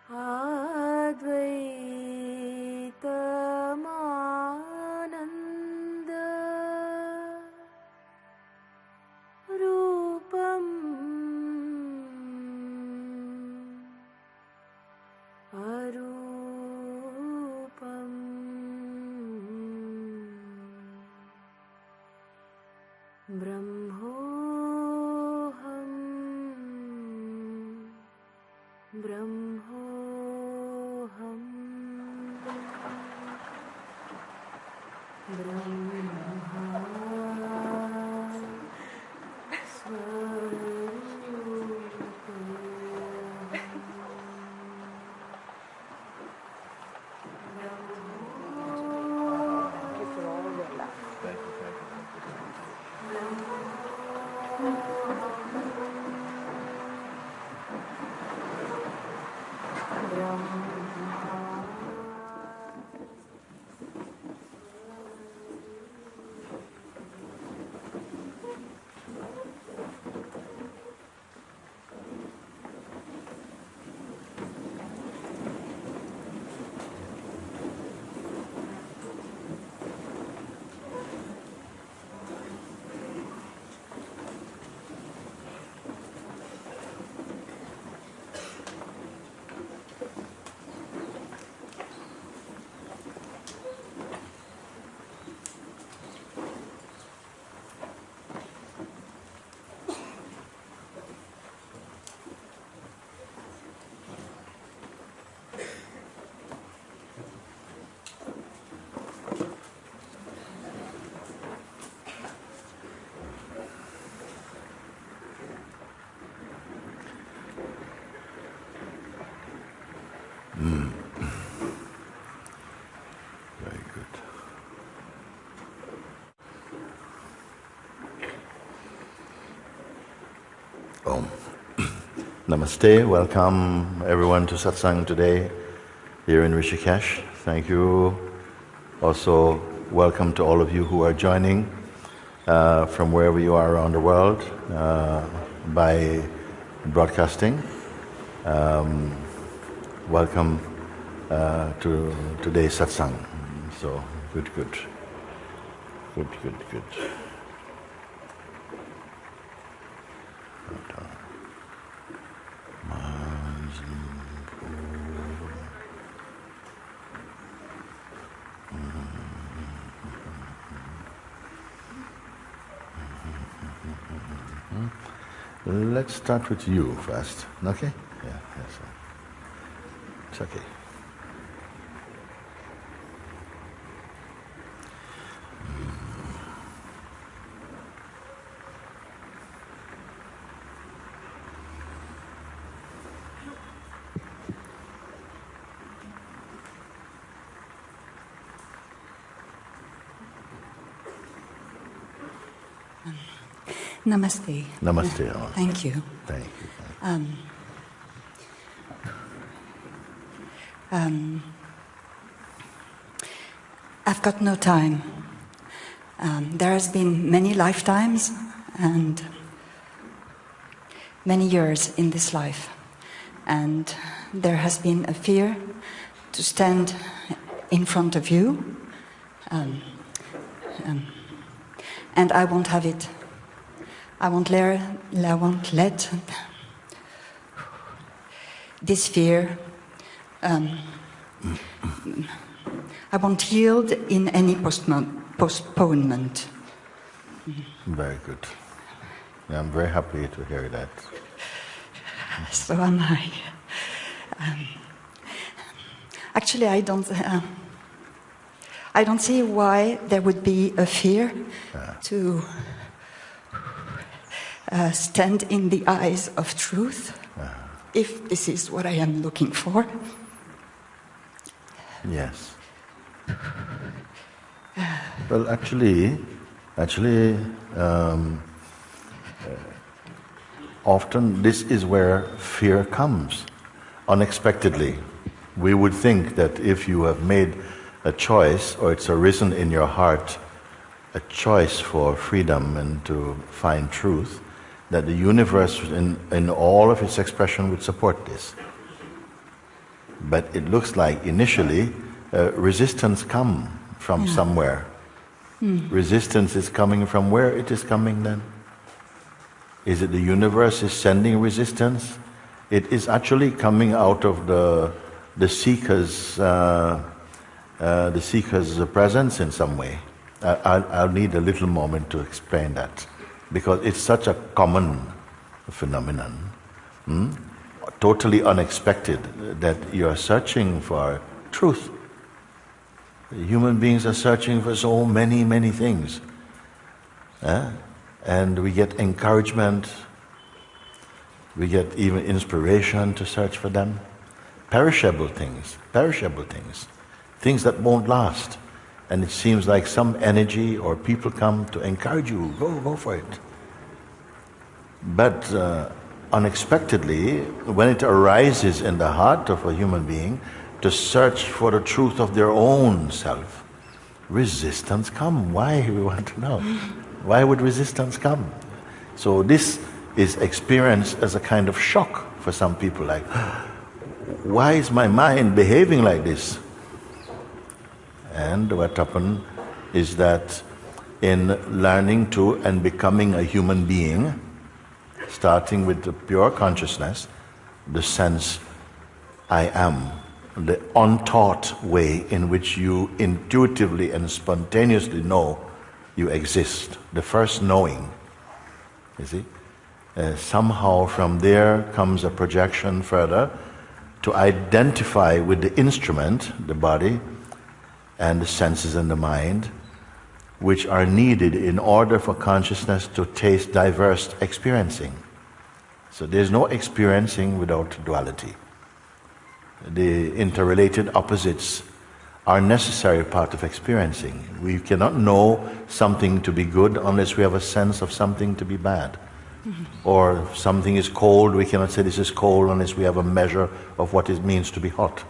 Advaitamananda Rupam Arupam Brahmoham Brahmoham Very good. Om. Namaste. Welcome everyone to satsang today here in Rishikesh. Thank you. Also, welcome to all of you who are joining from wherever you are around the world by broadcasting. Welcome to today's satsang. So, good. Let's start with you first, okay? Yeah, yes. It's okay. Namaste. Namaste. Thank you. Thank you. I've got no time. There has been many lifetimes and many years in this life, and there has been a fear to stand in front of you, and I won't have it. I won't let this fear, I won't yield in any postponement. Very good. Yeah, I'm very happy to hear that. So am I. Actually, I don't see why there would be a fear to stand in the eyes of truth, if this is what I am looking for. Yes. Well, actually, often this is where fear comes, unexpectedly. We would think that if you have made a choice, or it's arisen in your heart, a choice for freedom and to find truth, that the universe in all of its expression would support this. but it looks like initially resistance come from somewhere. Resistance is coming from where it is coming then? Is it the universe is sending resistance? It is actually coming out of the seeker's presence in some way. I'll need a little moment to explain that, because it's such a common phenomenon, totally unexpected, that you are searching for truth. Human beings are searching for so many, many things. And we get encouragement, we get even inspiration to search for them. Perishable things, things that won't last. And it seems like some energy or people come to encourage you, go for it. But unexpectedly, when it arises in the heart of a human being to search for the truth of their own self, resistance comes. Why, we want to know? Why would resistance come? So this is experienced as a kind of shock for some people, like, why is my mind behaving like this? And what happened is that in learning to and becoming a human being, starting with the pure consciousness, the sense I am, the untaught way in which you intuitively and spontaneously know you exist, the first knowing, you see? Somehow from there comes a projection further to identify with the instrument, the body, and the senses and the mind, which are needed in order for consciousness to taste diverse experiencing. So there's no experiencing without duality. The interrelated opposites are necessary part of experiencing. We cannot know something to be good unless we have a sense of something to be bad. Or if something is cold, we cannot say this is cold unless we have a measure of what it means to be hot.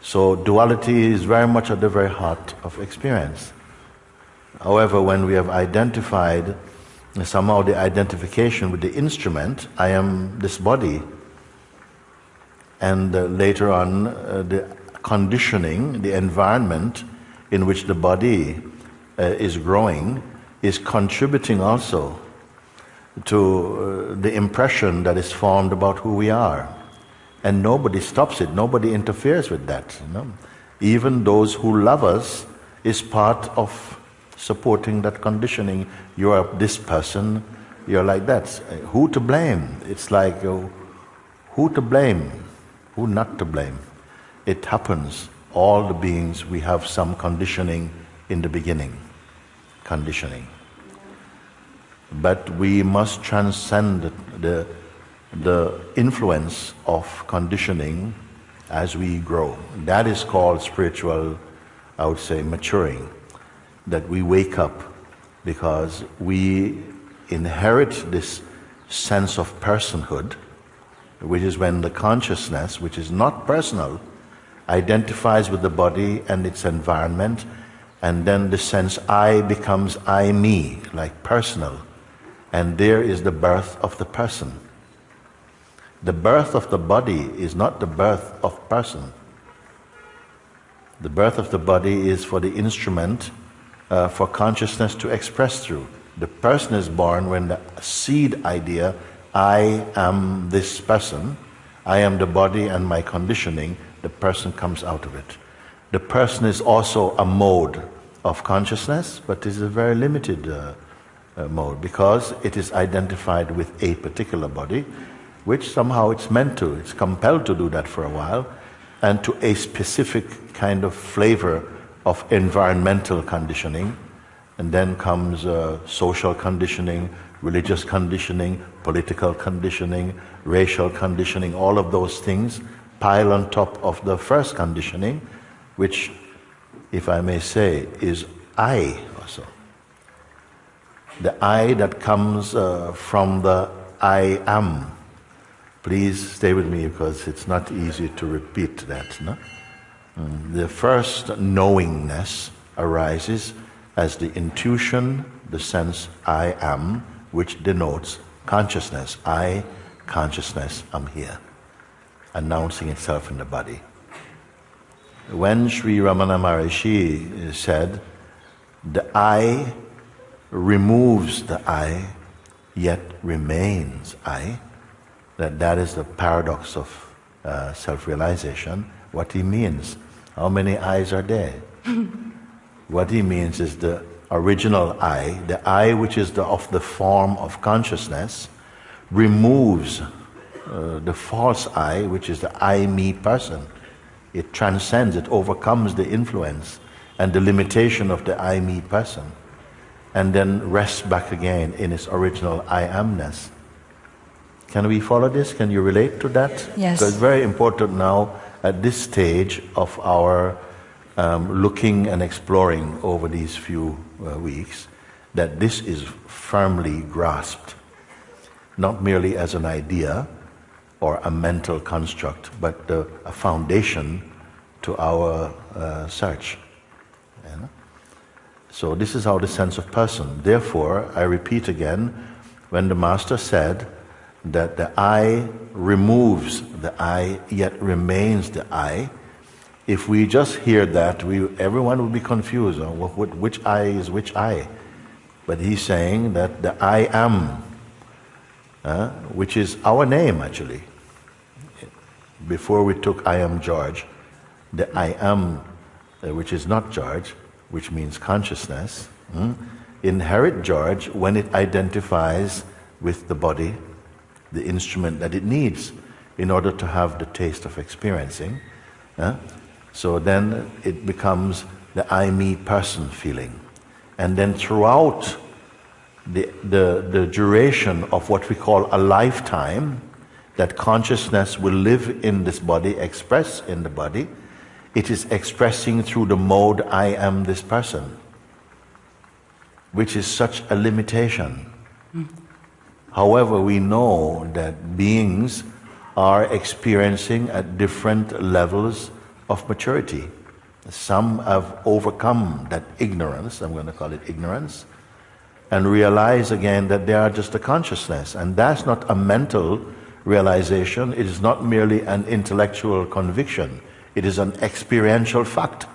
So duality is very much at the very heart of experience. However, when we have identified somehow the identification with the instrument, I am this body, and later on the conditioning, the environment in which the body is growing is contributing also to the impression that is formed about who we are. And nobody stops it, nobody interferes with that. You know? Even those who love us is part of supporting that conditioning. You are this person, you're like that. Who to blame? It's like, who to blame? Who not to blame? It happens. All the beings, we have some conditioning in the beginning. Conditioning. But we must transcend the influence of conditioning as we grow. That is called spiritual, I would say, maturing. That we wake up because we inherit this sense of personhood, which is when the consciousness, which is not personal, identifies with the body and its environment, and then the sense I becomes I, me, like personal. And there is the birth of the person. The birth of the body is not the birth of person. The birth of the body is for the instrument for consciousness to express through. The person is born when the seed idea, I am this person, I am the body and my conditioning, the person comes out of it. The person is also a mode of consciousness, but is a very limited mode, because it is identified with a particular body, which somehow it's meant to, it's compelled to do that for a while, and to a specific kind of flavor of environmental conditioning. And then comes social conditioning, religious conditioning, political conditioning, racial conditioning. All of those things pile on top of the first conditioning, which, if I may say, is I also. The I that comes from the I am. Please stay with me because it's not easy to repeat that. No? The first knowingness arises as the intuition, the sense I am, which denotes consciousness. I, consciousness, I'm here, announcing itself in the body. when Sri Ramana Maharishi said, the I removes the I, yet remains I, that is the paradox of self-realization. What he means, how many I's are there? What he means is the original I, the I which is of the form of consciousness, removes the false I, which is the I, me person. It transcends, it overcomes the influence and the limitation of the I, me person, and then rests back again in its original I amness. Can we follow this? Can you relate to that? Yes. Because it's very important now at this stage of our looking and exploring over these few weeks, that this is firmly grasped, not merely as an idea or a mental construct, but a foundation to our search. You know? So this is how the sense of person. Therefore, I repeat again, when the Master said that the I removes the I, yet remains the I, if we just hear that, everyone will be confused. Which I is which I? But he's saying that the I am, which is our name actually. Before we took I am George, the I am, which is not George, which means consciousness, inherit George when it identifies with the body, the instrument that it needs in order to have the taste of experiencing. So then it becomes the I, me person feeling. And then throughout the duration of what we call a lifetime, that consciousness will live in this body, express in the body, it is expressing through the mode I am this person, which is such a limitation. However, we know that beings are experiencing at different levels of maturity. Some have overcome that ignorance, I'm going to call it ignorance, and realize again that they are just a consciousness. And that's not a mental realization, it is not merely an intellectual conviction, it is an experiential fact.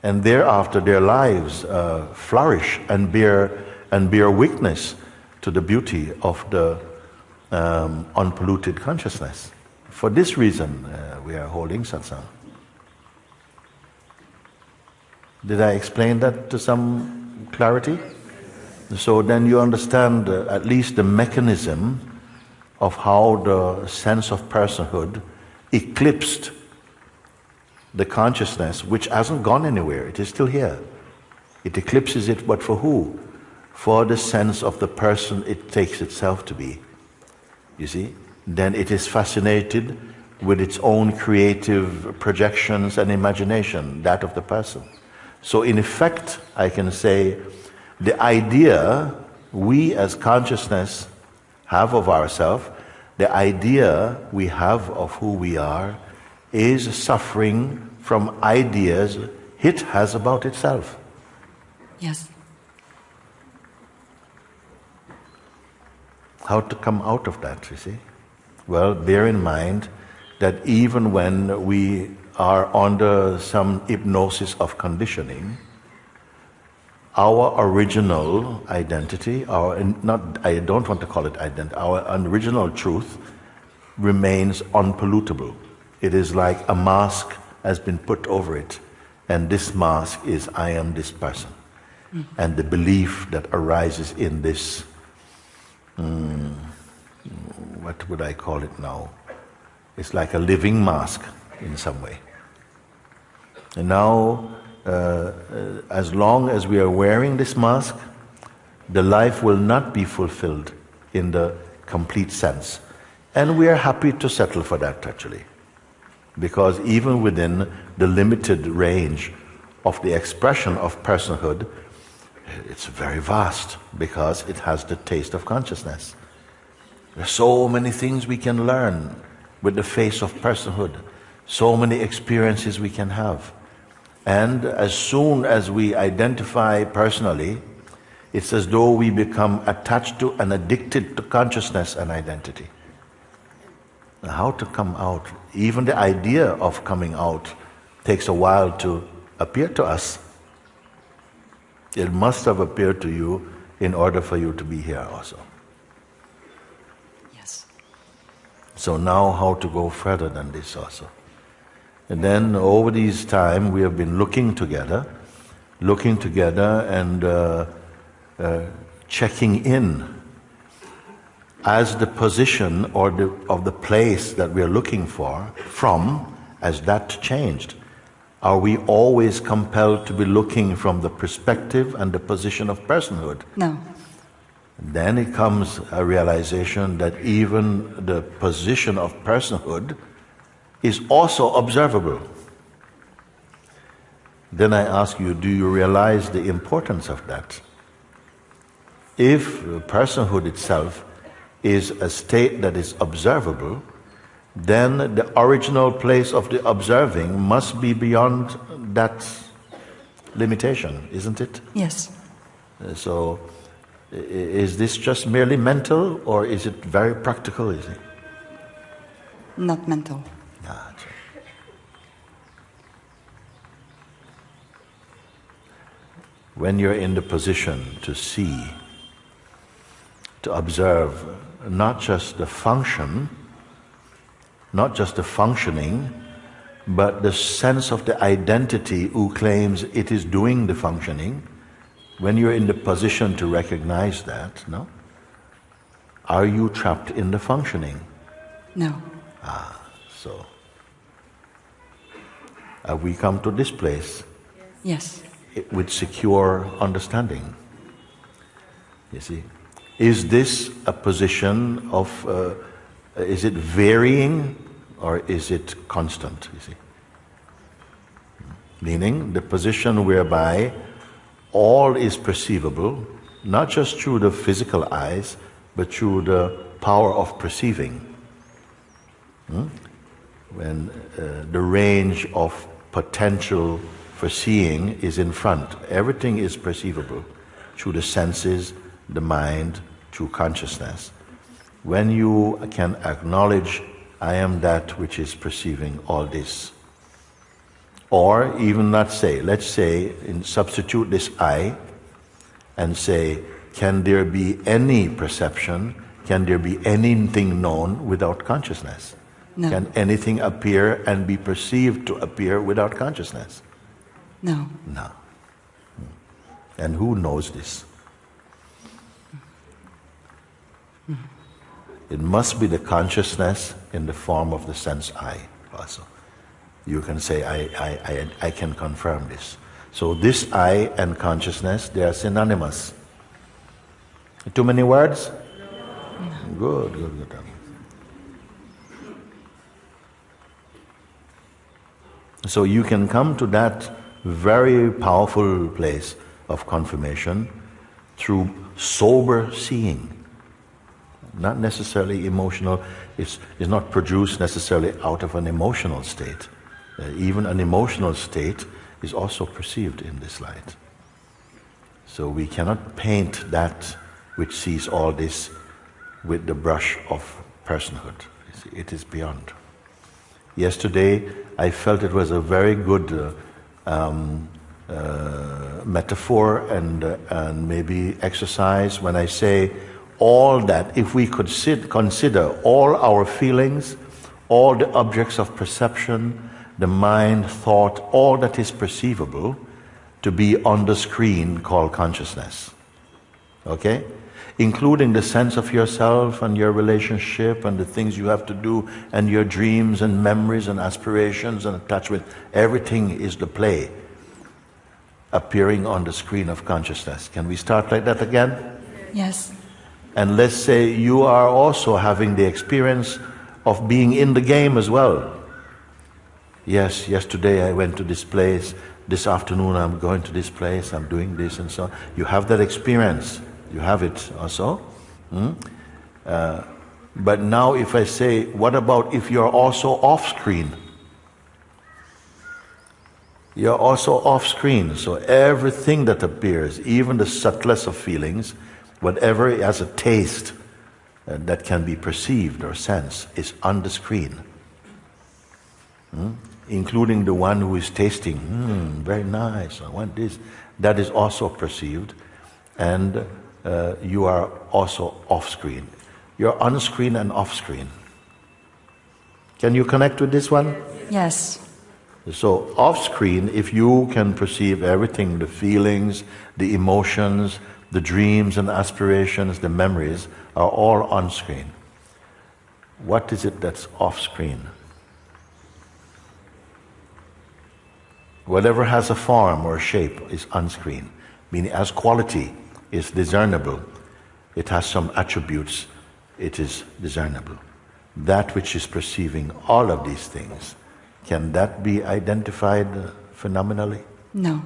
And thereafter their lives flourish and bear witness to the beauty of the unpolluted consciousness. For this reason, we are holding satsang. Did I explain that to some clarity? So then you understand at least the mechanism of how the sense of personhood eclipsed the consciousness, which hasn't gone anywhere, it is still here. It eclipses it, but for who? For the sense of the person it takes itself to be. You see? Then it is fascinated with its own creative projections and imagination, that of the person. So in effect, I can say, the idea we as consciousness have of ourselves, the idea we have of who we are, is suffering from ideas it has about itself. Yes. How to come out of that, you see? Well, bear in mind that even when we are under some hypnosis of conditioning, our original identity, I don't want to call it identity, our original truth remains unpollutable. It is like a mask has been put over it, and this mask is I am this person. And the belief that arises in this, what would I call it now? It's like a living mask in some way. And now, as long as we are wearing this mask, the life will not be fulfilled in the complete sense. And we are happy to settle for that actually. Because even within the limited range of the expression of personhood, it's very vast because it has the taste of consciousness. There are so many things we can learn with the face of personhood, so many experiences we can have. And as soon as we identify personally, it's as though we become attached to and addicted to consciousness and identity. Now, how to come out? Even the idea of coming out takes a while to appear to us. It must have appeared to you in order for you to be here also. Yes. So now how to go further than this also. And then over this time we have been looking together and checking in as the position of the place that we are looking from, as that changed. Are we always compelled to be looking from the perspective and the position of personhood? No. Then it comes a realization that even the position of personhood is also observable. Then I ask you, do you realize the importance of that? If personhood itself is a state that is observable, then the original place of the observing must be beyond that limitation, isn't it? Yes. So, is this just merely mental, or is it very practical, is it? Not mental. When you're in the position to see, to observe not just the function, not just the functioning, but the sense of the identity who claims it is doing the functioning, when you're in the position to recognize that, no? Are you trapped in the functioning? No. So have we come to this place? Yes. With secure understanding. You see, is this a position of, is it varying or is it constant, you see? Meaning the position whereby all is perceivable, not just through the physical eyes, but through the power of perceiving. When the range of potential for seeing is in front, everything is perceivable through the senses, the mind, through consciousness. When you can acknowledge, I am that which is perceiving all this. Or even not say, let's say, substitute this I and say, can there be any perception, can there be anything known without consciousness? No. Can anything appear and be perceived to appear without consciousness? No. No. And who knows this? It must be the consciousness in the form of the sense I also. You can say, I can confirm this. So this I and consciousness, they are synonymous. Too many words? No. Good. So you can come to that very powerful place of confirmation through sober seeing. Not necessarily emotional, it's not produced necessarily out of an emotional state. Even an emotional state is also perceived in this light. So we cannot paint that which sees all this with the brush of personhood. It is beyond. Yesterday I felt it was a very good metaphor and maybe exercise when I say all that, if we could consider all our feelings, all the objects of perception, the mind, thought, all that is perceivable to be on the screen called consciousness. Okay? Including the sense of yourself and your relationship and the things you have to do and your dreams and memories and aspirations and attachment. Everything is the play appearing on the screen of consciousness. Can we start like that again? Yes. And let's say you are also having the experience of being in the game as well. Yes, yesterday I went to this place, this afternoon I'm going to this place, I'm doing this and so on. You have that experience. You have it also. But now if I say, what about if you're also off screen? You're also off screen, so everything that appears, even the subtlest of feelings, whatever has a taste that can be perceived or sensed, is on the screen. including the one who is tasting, very nice, I want this, that is also perceived, and you are also off-screen. You're on-screen and off-screen. Can you connect with this one? Yes. So off-screen, if you can perceive everything, the feelings, the emotions, the dreams and aspirations, the memories, are all on-screen. What is it that's off-screen? Whatever has a form or a shape is on-screen, meaning as quality is discernible, it has some attributes, it is discernible. That which is perceiving all of these things, can that be identified phenomenally? No.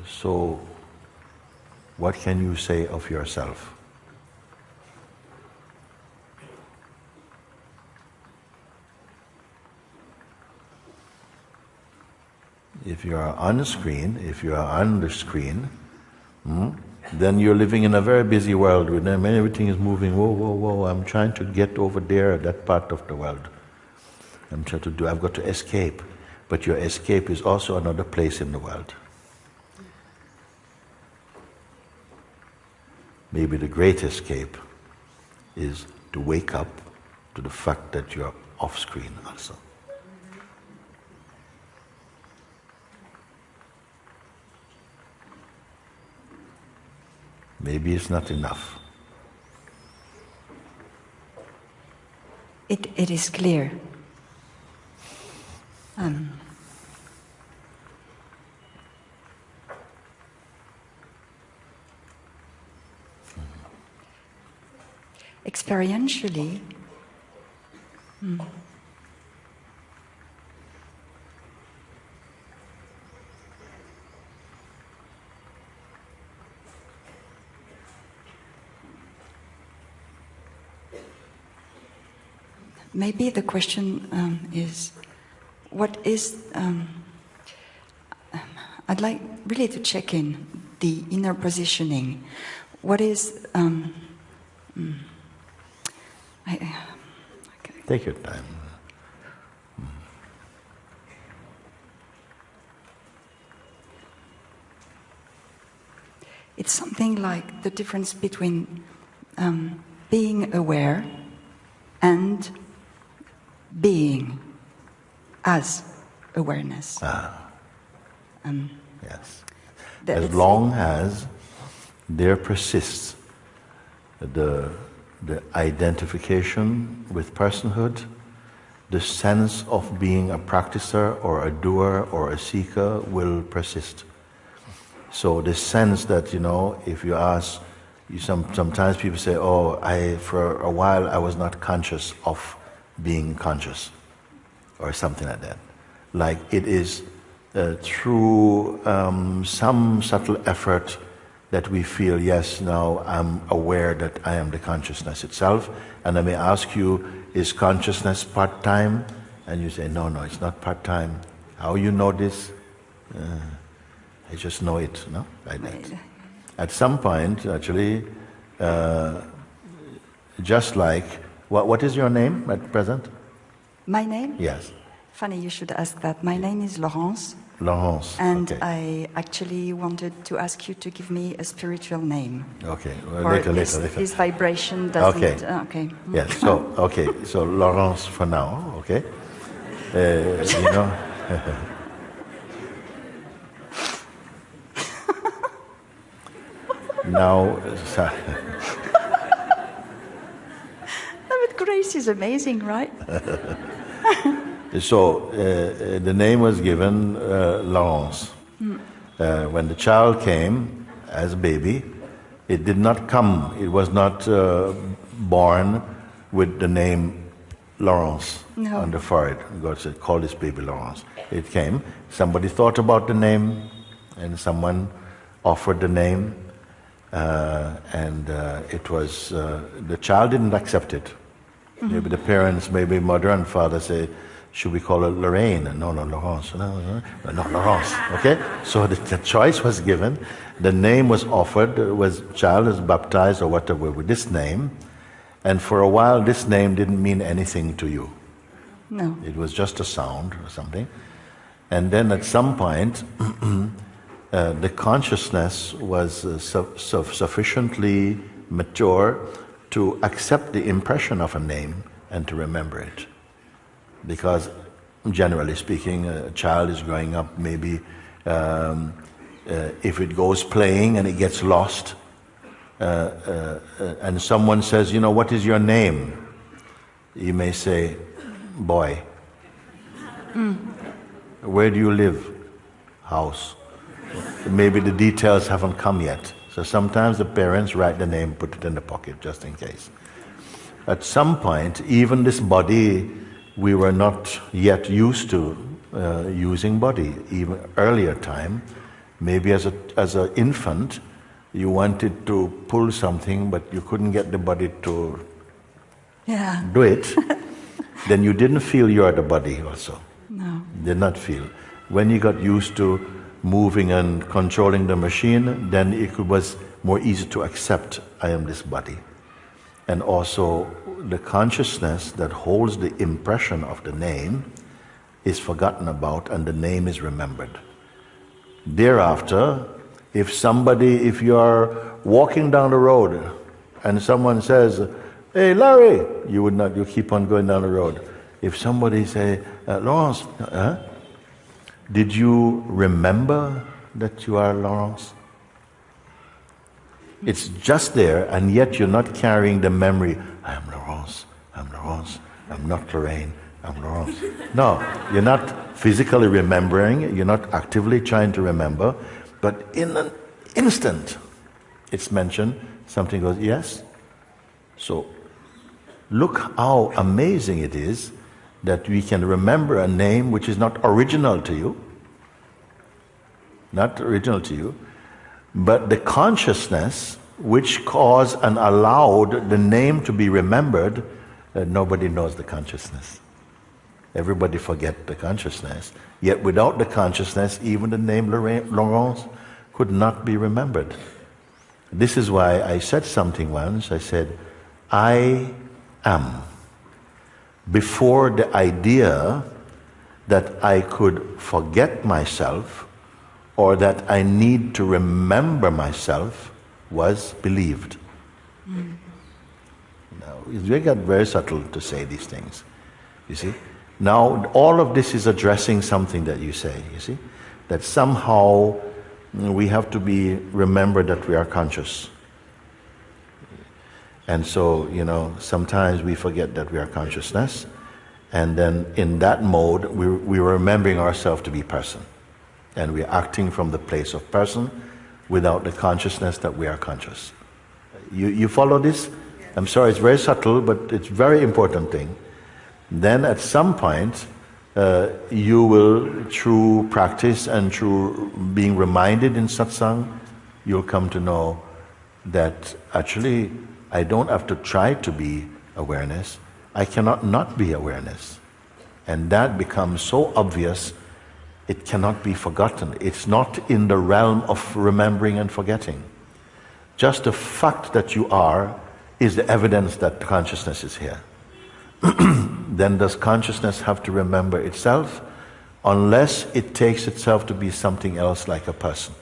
So, what can you say of yourself? If you are on the screen, if you are on the screen, then you're living in a very busy world with them, and everything is moving, whoa, I'm trying to get over there, that part of the world. I've got to escape. But your escape is also another place in the world. Maybe the great escape is to wake up to the fact that you're off screen also. Maybe it's not enough. It is clear. Experientially, maybe the question is, what is... I'd like really to check in the inner positioning. What is... okay. Take your time. It's something like the difference between being aware and being as awareness. Yes. As long as there persists the identification with personhood, the sense of being a practicer or a doer or a seeker will persist. So the sense that, if you ask, sometimes people say, for a while I was not conscious of being conscious, or something like that. Like it is through some subtle effort that we feel, yes, now I'm aware that I am the consciousness itself. And I may ask you, is consciousness part-time? And you say, no, it's not part-time. How you know this? I just know it, no? Like that. At some point, actually, just like, what is your name at present? My name? Yes. Funny you should ask that. My name is Laurence. Laurence. And okay. I actually wanted to ask you to give me a spiritual name. Okay, well, later. This vibration doesn't... Okay. Okay. Yes, so Laurence for now, okay? Now... But grace is amazing, right? So, the name was given Laurence. When the child came as a baby, it did not come, it was not born with the name Laurence on the forehead. God said, call this baby Laurence. It came, somebody thought about the name, and someone offered the name, and it was, the child didn't accept it. Maybe the parents, maybe mother and father say, should we call her Lorraine? No, Laurence. No, Laurence. Okay? So the choice was given. The name was offered. Child was baptized or whatever with this name. And for a while this name didn't mean anything to you. No. It was just a sound or something. And then at some point, the consciousness was sufficiently mature to accept the impression of a name and to remember it. Because generally speaking, a child is growing up, maybe if it goes playing and it gets lost, and someone says, you know, what is your name? You may say, boy. Where do you live? House. Maybe the details haven't come yet. So sometimes the parents write the name, put it in the pocket just in case. At some point, even this body, we were not yet used to using body. Even earlier time, maybe as an infant, you wanted to pull something, but you couldn't get the body to do it. Then you didn't feel you are the body also. No. Did not feel. When you got used to moving and controlling the machine, then it was more easy to accept, I am this body. And also the consciousness that holds the impression of the name is forgotten about and the name is remembered. Thereafter, if you are walking down the road and someone says, hey Larry, you keep on going down the road. If somebody say, Laurence, did you remember that you are Laurence? It's just there, and yet you're not carrying the memory, I am Laurence, I'm not Lorraine, I'm Laurence. No, you're not physically remembering, you're not actively trying to remember, but in an instant, it's mentioned, something goes, yes. So, look how amazing it is that we can remember a name which is not original to you, but the consciousness which caused and allowed the name to be remembered, nobody knows the consciousness. Everybody forget the consciousness. Yet without the consciousness, even the name Laurence could not be remembered. This is why I said something once. I said, I am. Before the idea that I could forget myself or that I need to remember myself was believed. Now, we got very subtle to say these things, you see. Now, all of this is addressing something that you say, you see, that somehow we have to remember that we are conscious. And so, sometimes we forget that we are consciousness, and then in that mode, we're remembering ourselves to be person. And we're acting from the place of person without the consciousness that we are conscious. You follow this? I'm sorry, it's very subtle, but it's a very important thing. Then at some point, you will, through practice and through being reminded in satsang, you'll come to know that actually I don't have to try to be awareness. I cannot not be awareness. And that becomes so obvious, it cannot be forgotten. It's not in the realm of remembering and forgetting. Just the fact that you are is the evidence that consciousness is here. Then does consciousness have to remember itself? Unless it takes itself to be something else like a person.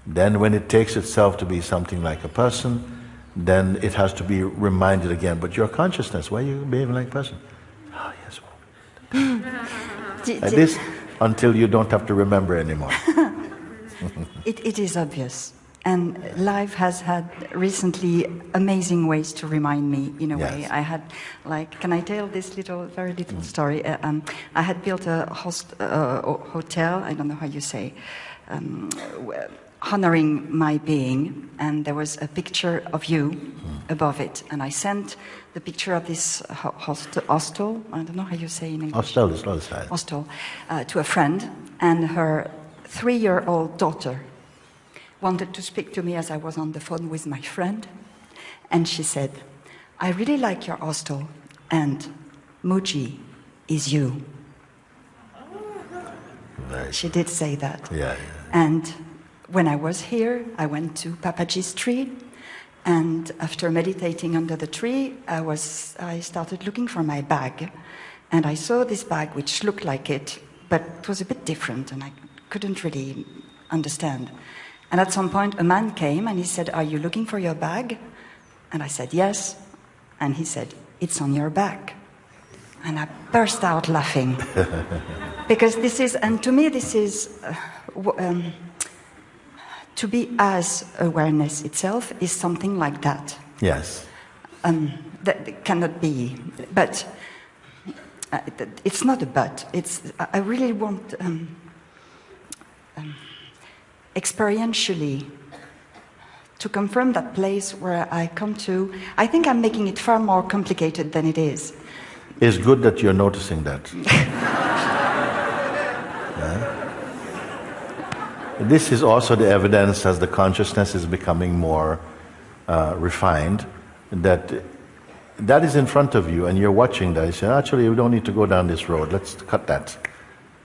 Then when it takes itself to be something like a person, then it has to be reminded again, but your consciousness, why are you behaving like a person? Oh, yes. Like this, until you don't have to remember anymore. It is obvious. And life has had recently amazing ways to remind me, in a way. I had, can I tell this very little story? I had built a hotel, I don't know how you say, honoring my being, and there was a picture of you above it. And I sent the picture of this hostel, I don't know how you say in English. Hostel, to a friend, and her 3-year-old daughter wanted to speak to me as I was on the phone with my friend, and she said, I really like your hostel, and Mooji is you. Right. She did say that. Yeah. And when I was here, I went to Papaji Street. And after meditating under the tree, I started looking for my bag. And I saw this bag which looked like it, but it was a bit different, and I couldn't really understand. And at some point, a man came and he said, "Are you looking for your bag?" And I said, "Yes." And he said, "It's on your back." And I burst out laughing. Because this is, and to me this is, to be as awareness itself is something like that. Yes. That cannot be, but it's not a but. I really want experientially to confirm that place where I come to. I think I'm making it far more complicated than it is. It's good that you're noticing that. This is also the evidence, as the consciousness is becoming more refined, that is in front of you and you're watching that. You say, actually, we don't need to go down this road, let's cut that.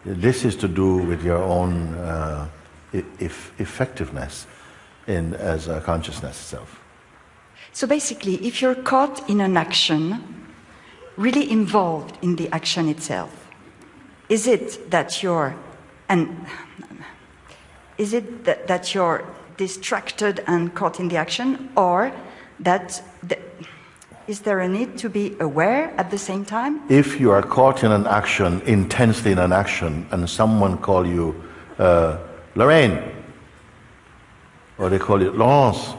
This is to do with your own effectiveness as a consciousness itself. So basically, if you're caught in an action, really involved in the action itself, is it that you're distracted and caught in the action, or that is there a need to be aware at the same time? If you are caught in an action, intensely in an action, and someone call you Lorraine, or they call you Laurence,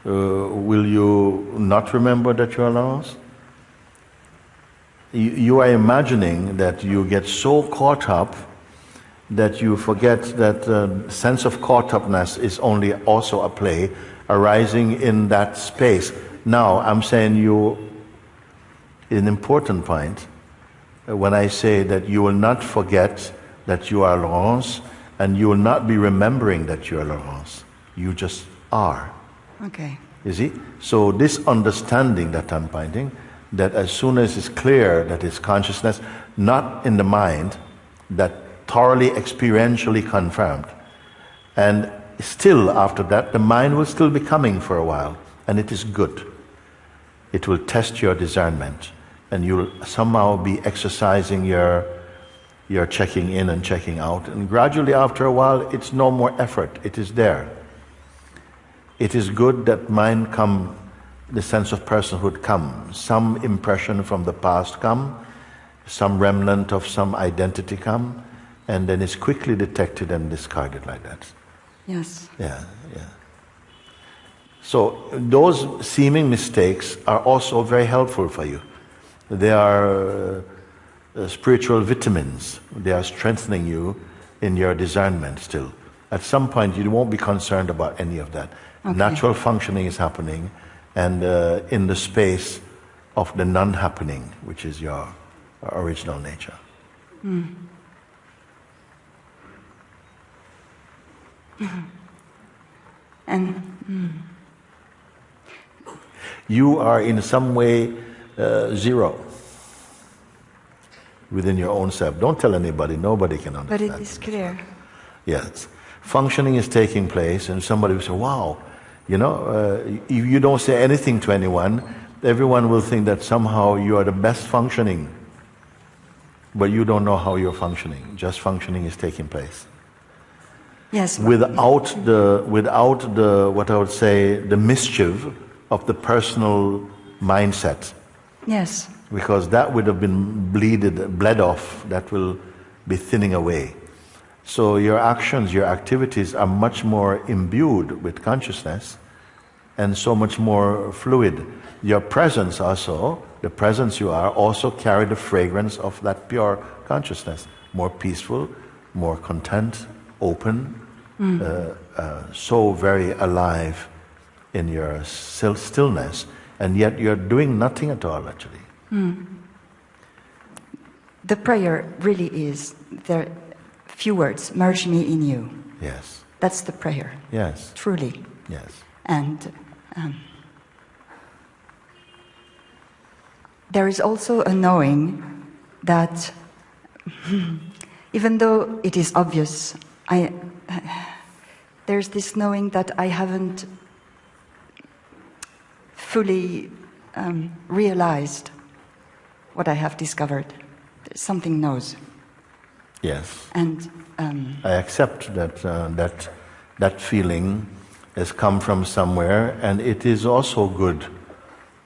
will you not remember that you are Laurence? You are imagining that you get so caught up that you forget that sense of caught-upness is only also a play arising in that space. Now, I'm saying you an important point when I say that you will not forget that you are Laurence, and you will not be remembering that you are Laurence. You just are. Okay. You see? So this understanding that I'm pointing, that as soon as it's clear that it's consciousness, not in the mind, that thoroughly experientially confirmed, and still after that the mind will still be coming for a while, and it is good. It will test your discernment, and you'll somehow be exercising your checking in and checking out, and gradually after a while it's no more effort, it is there. It is good that mind come, the sense of personhood come, some impression from the past come, some remnant of some identity come, and then it's quickly detected and discarded like that. Yes. Yeah. So those seeming mistakes are also very helpful for you. They are spiritual vitamins. They are strengthening you in your discernment still. At some point you won't be concerned about any of that. Okay. Natural functioning is happening, and in the space of the non-happening, which is your original nature. Mm. And you are in some way zero within your own self. Don't tell anybody, nobody can understand. But it is clear. Yes. Functioning is taking place, and somebody will say, wow, if you don't say anything to anyone, everyone will think that somehow you are the best functioning. But you don't know how you're functioning. Just functioning is taking place. Yes. Without the what I would say, the mischief of the personal mindset. Yes. Because that would have been bled off, that will be thinning away. So your actions, your activities are much more imbued with consciousness and so much more fluid. Your presence also, the presence you are, also carry the fragrance of that pure consciousness. More peaceful, more content, open, so very alive in your stillness, and yet you're doing nothing at all actually. Mm. The prayer really is, there few words, merge me in you. Yes. That's the prayer. Yes. Truly. Yes. And there is also a knowing that even though it is obvious, there's this knowing that I haven't fully realized what I have discovered. Something knows. Yes. And I accept that that feeling has come from somewhere, and it is also good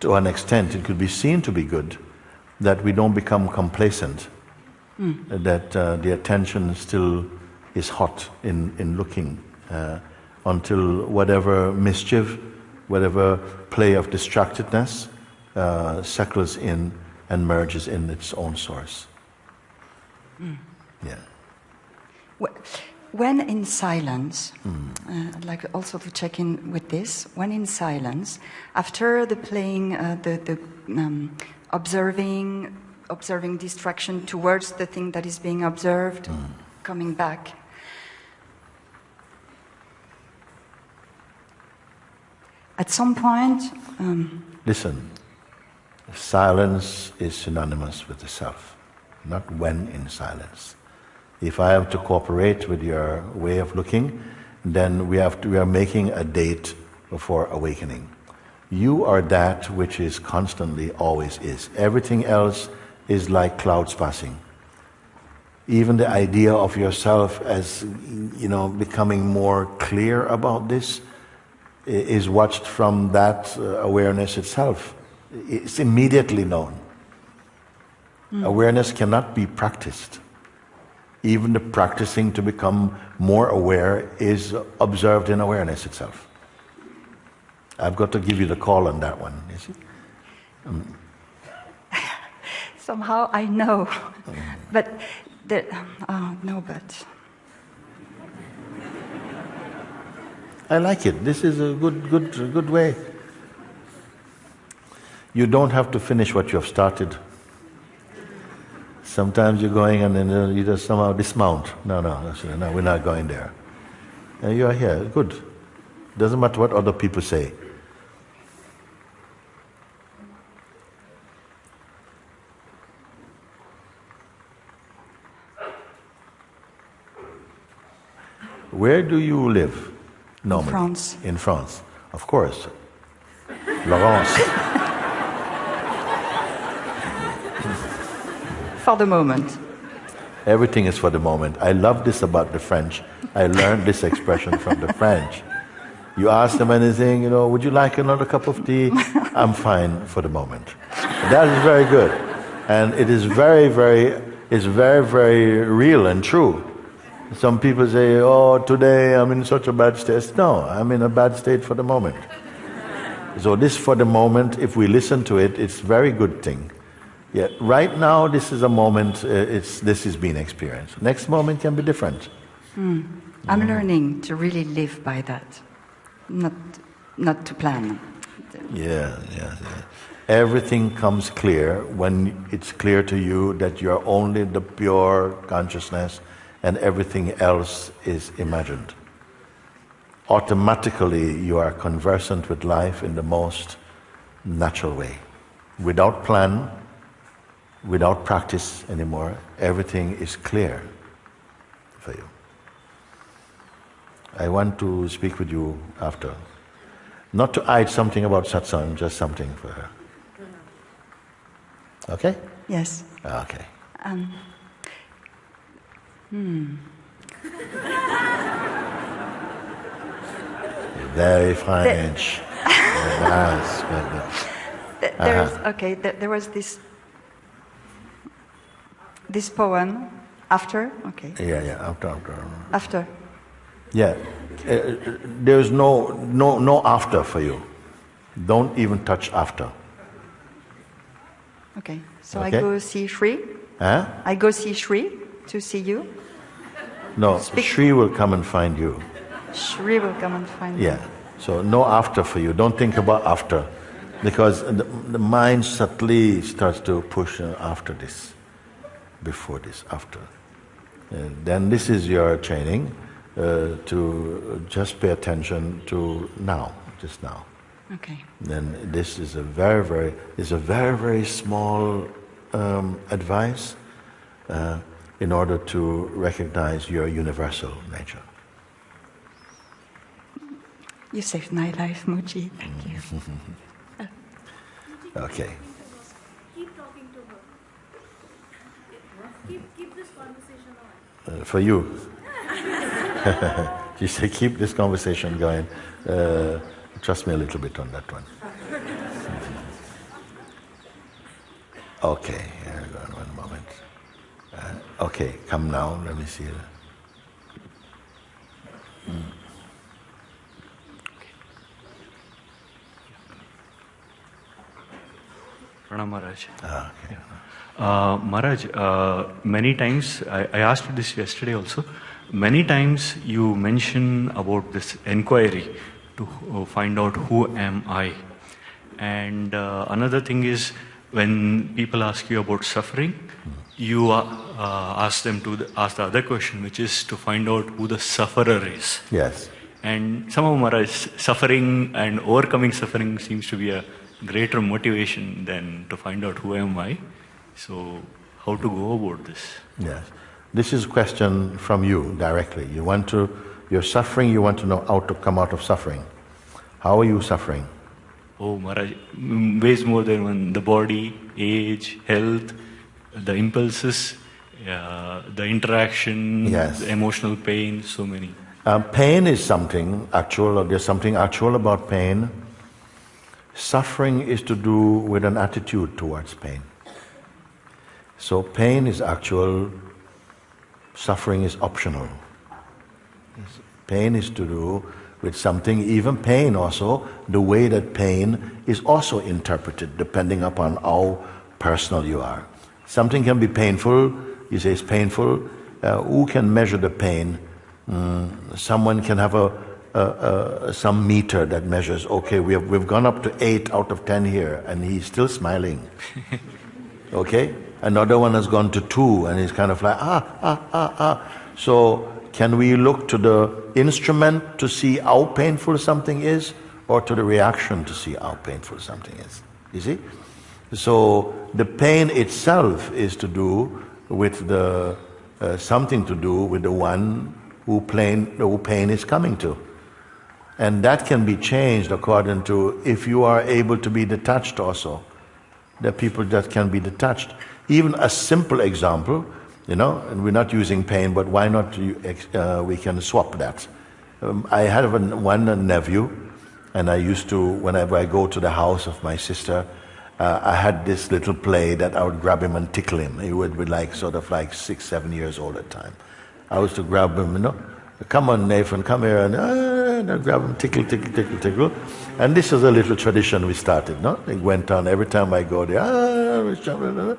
to an extent. It could be seen to be good that we don't become complacent, that the attention still is hot in looking until whatever mischief, whatever play of distractedness settles in and merges in its own source. Yeah. When in silence, I'd like also to check in with this. When in silence, after the playing, the observing distraction towards the thing that is being observed, coming back. At some point... Listen, silence is synonymous with the self, not when in silence. If I have to cooperate with your way of looking, then we are making a date for awakening. You are that which is constantly, always is. Everything else is like clouds passing. Even the idea of yourself as, becoming more clear about this is watched from that awareness itself. It's immediately known. Awareness cannot be practiced. Even the practicing to become more aware is observed in awareness itself. I've got to give you the call on that one, you see? Somehow I know, but no, but I like it. This is a good way. You don't have to finish what you have started. Sometimes you're going and then you just somehow dismount. No, we're not going there. And you are here. Good. Doesn't matter what other people say. Where do you live? Normally? In France. In France, of course. Laurence. For the moment. Everything is for the moment. I love this about the French. I learned this expression from the French. You ask them anything, would you like another cup of tea? I'm fine for the moment. That is very good. And it is very, very real and true. Some people say, oh, today I'm in such a bad state. No, I'm in a bad state for the moment. So this for the moment, if we listen to it, it's a very good thing. Yeah, right now this is a moment, this is being experienced. Next moment can be different. I'm learning to really live by that, not to plan. Yeah. Everything comes clear when it's clear to you that you're only the pure consciousness and everything else is imagined. Automatically you are conversant with life in the most natural way. Without plan, without practice anymore, everything is clear for you. I want to speak with you after. Not to hide something about satsang, just something for her. Okay? Yes. Okay. Very French. Nice. There was this poem after. Okay. Yeah. After. Yeah. There's no after for you. Don't even touch after. Okay. So Okay. I go see Shri. Huh? I go see Shri to see you. No, Shri will come and find you. Shri will come and find you. Yeah. So no after for you. Don't think about after. Because the mind subtly starts to push after this, before this, after. And then this is your training to just pay attention to now, just now. Okay. Then this is a very small advice in order to recognize your universal nature. You saved my life, Mooji. Thank you. Okay. Keep talking to her. Keep this conversation on. For you. She said, keep this conversation going. Trust me a little bit on that one. Okay, hang on one moment. Okay, come now, let me see. Pranam Maharaj. Okay. Maharaj, many times, I asked you this yesterday also, many times you mention about this inquiry to find out who am I. And another thing is, when people ask you about suffering, you ask them to ask the other question, which is to find out who the sufferer is. Yes. And somehow, Maharaj, suffering and overcoming suffering seems to be a greater motivation than to find out who am I. So, how to go about this? Yes. This is a question from you directly. You're suffering, you want to know how to come out of suffering. How are you suffering? Oh, Maharaj, ways more than one. The body, age, health, the impulses, the interaction, Yes. the emotional pain, so many. Pain is something actual, or there's something actual about pain. Suffering is to do with an attitude towards pain. So pain is actual, suffering is optional. Pain is to do with something, even pain also, the way that pain is also interpreted depending upon how personal you are. Something can be painful, you say it's painful, who can measure the pain? Someone can have some meter that measures, okay, we've gone up to 8 out of 10 here and he's still smiling. Okay? Another one has gone to 2 and he's kind of like, So can we look to the instrument to see how painful something is, or to the reaction to see how painful something is? You see? So the pain itself is to do with something to do with the one who pain is coming to. And that can be changed according to if you are able to be detached also. There are people that can be detached. Even a simple example, and we're not using pain, but why not we can swap that. I had one nephew, and I used to, whenever I go to the house of my sister, I had this little play that I would grab him and tickle him. He would be sort of 6, 7 years old at the time. I used to grab him, come on Nathan, come here, and I grab him, tickle. And this is a little tradition we started, no? It went on every time I go there.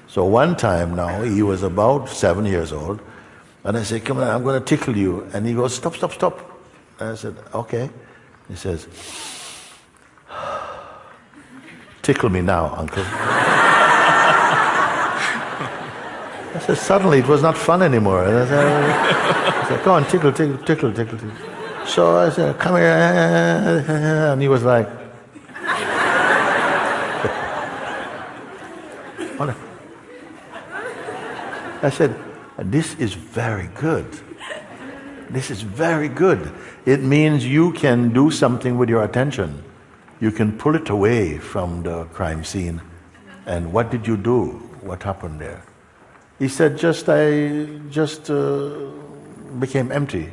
So one time now, he was about 7 years old, and I said, come on, I'm going to tickle you. And he goes, stop. And I said, okay. He says, tickle me now, uncle. I said, suddenly it was not fun anymore. And I said, come on, tickle. So I said, come here. And he was like, I said, this is very good. This is very good. It means you can do something with your attention. You can pull it away from the crime scene. And what did you do? What happened there? He said, I just became empty.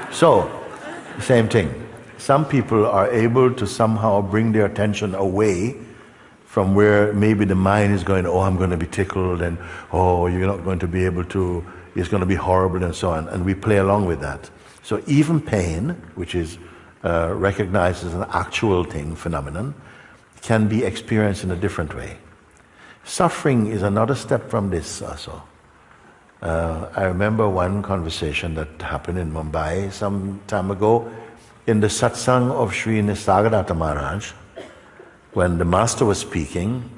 So, same thing. Some people are able to somehow bring their attention away from where maybe the mind is going, I'm going to be tickled, and you're not going to be able to, it's going to be horrible, and so on. And we play along with that. So even pain, which is recognized as an actual thing, phenomenon, can be experienced in a different way. Suffering is another step from this also. I remember one conversation that happened in Mumbai some time ago in the satsang of Sri Nisargadatta Maharaj, when the master was speaking,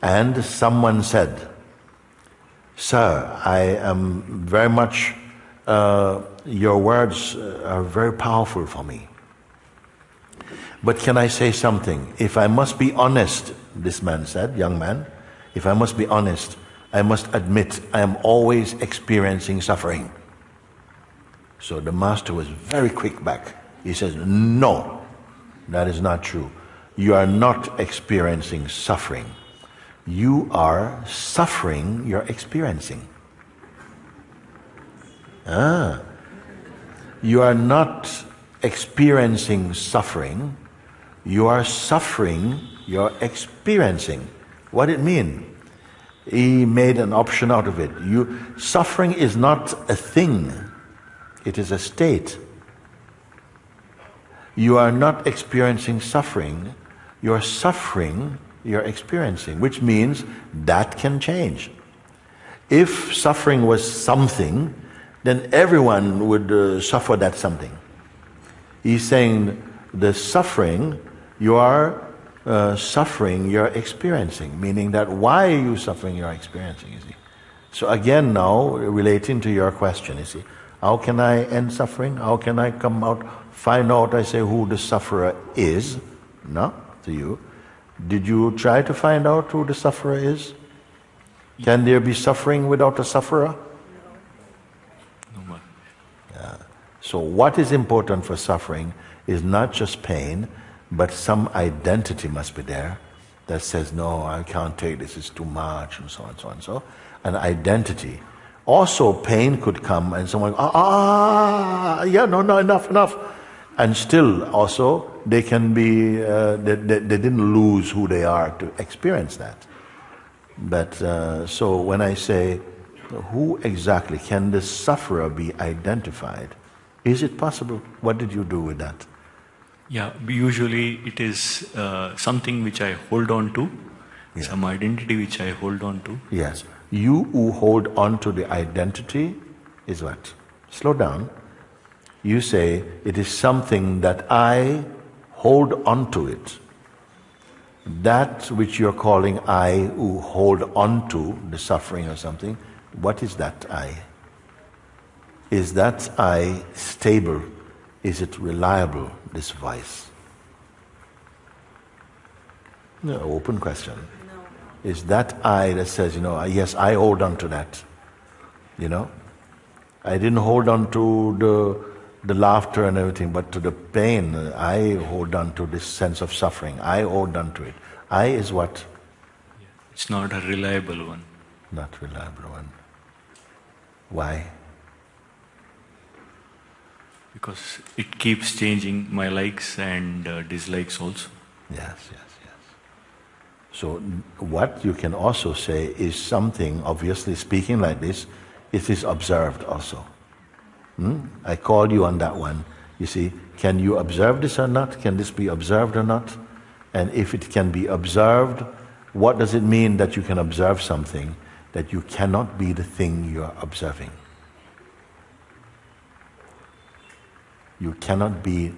and someone said, Sir, I am very much, your words are very powerful for me. But can I say something? If I must be honest, this man said, young man, if I must be honest, I must admit I am always experiencing suffering. So the master was very quick back. He says, no, That is not true. You are not experiencing suffering. You are suffering you're experiencing. You are not experiencing suffering. You are suffering you're experiencing. What it mean? He made an option out of it. Suffering is not a thing. It is a state. You are not experiencing suffering. You're suffering you're experiencing, which means that can change. If suffering was something, then everyone would suffer that something. He's saying the suffering, you are suffering you're experiencing, meaning that why are you suffering you're experiencing, you see. So again now, relating to your question, you see, how can I end suffering? How can I come out, find out, I say, who the sufferer is? No, to you. Did you try to find out who the sufferer is? Can there be suffering without a sufferer? No. Yeah. So what is important for suffering is not just pain, but some identity must be there that says, no, I can't take this, it's too much, and so on, so on, so. An identity. Also, pain could come and someone, no, enough. And still, also, they can be, they didn't lose who they are to experience that. But, so when I say, who exactly can the sufferer be identified? Is it possible? What did you do with that? Yeah, usually it is something which I hold on to, some identity which I hold on to. Yes. You who hold on to the identity is what? Slow down. You say, it is something that I hold on to it. That which you're calling I who hold on to the suffering or something, what is that I? Is that I stable? Is it reliable, this voice? No, open question. No. Is that I that says, yes, I hold on to that. I didn't hold on to the laughter and everything, but to the pain, I hold on to this sense of suffering. I hold on to it. I is what? It's not a reliable one. Not reliable one. Why? Because it keeps changing my likes and dislikes also. Yes. So what you can also say is something, obviously speaking like this, it is observed also. I called you on that one. You see, can you observe this or not? Can this be observed or not? And if it can be observed, what does it mean that you can observe something that you cannot be the thing you are observing? You cannot be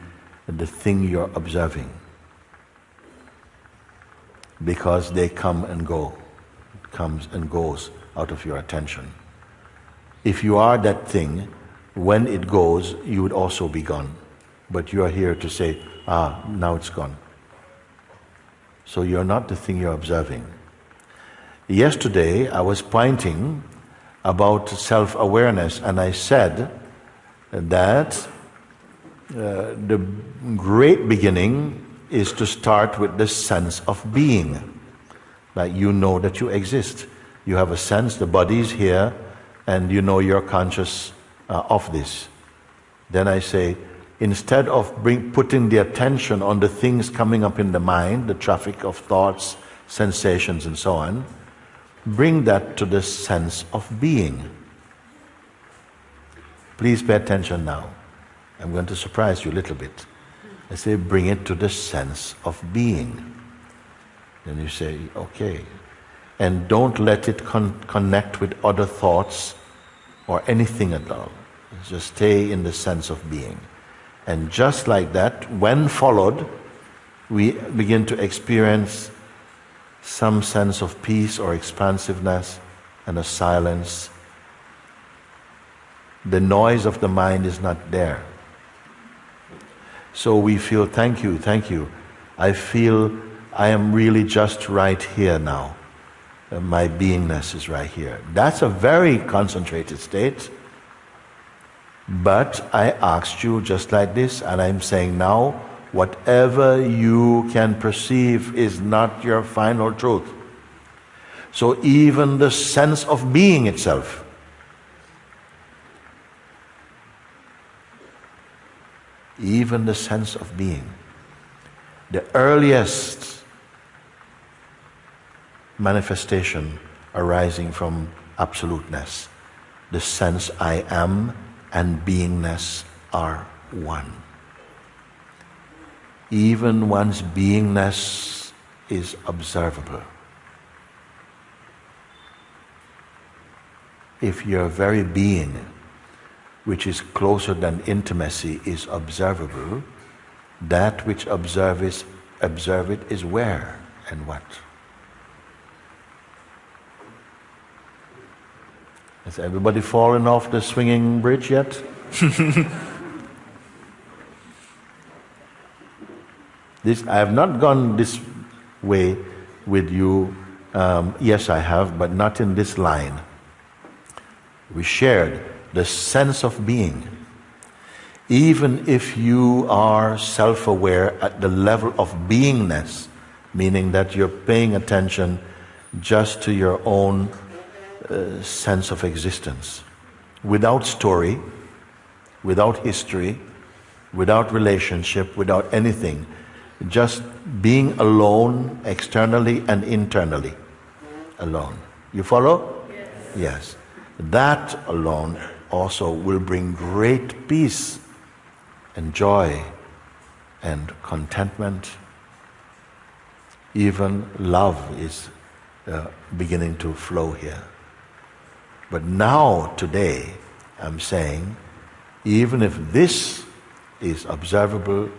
the thing you're observing because they come and go, comes and goes out of your attention. If you are that thing, when it goes, you would also be gone. But you are here to say, now it's gone. So you're not the thing you're observing. Yesterday, I was pointing about self-awareness, and I said that the great beginning is to start with the sense of being. Like you know that you exist. You have a sense, the body is here, and you know you're conscious of this. Then I say, instead of putting the attention on the things coming up in the mind, the traffic of thoughts, sensations and so on, bring that to the sense of being. Please pay attention now. I'm going to surprise you a little bit. I say, bring it to the sense of being. Then you say, okay. And don't let it connect with other thoughts or anything at all. Just stay in the sense of being. And just like that, when followed, we begin to experience some sense of peace or expansiveness and a silence. The noise of the mind is not there. So we feel, thank you. I feel I am really just right here now. My beingness is right here. That's a very concentrated state. But I asked you just like this, and I'm saying now, whatever you can perceive is not your final truth. So even the sense of being itself, even the sense of being, the earliest manifestation arising from absoluteness, the sense I am and beingness are one. Even one's beingness is observable. If your very being, which is closer than intimacy, is observable, that which observe it is where and what. Has everybody fallen off the swinging bridge yet? I have not gone this way with you. Yes, I have, but not in this line. We shared the sense of being. Even if you are self-aware at the level of beingness, meaning that you're paying attention just to your own sense of existence, without story, without history, without relationship, without anything, just being alone, externally and internally, alone. You follow? Yes. Yes. That alone also will bring great peace and joy and contentment. Even love is beginning to flow here. But now, today, I'm saying, even if this is observable,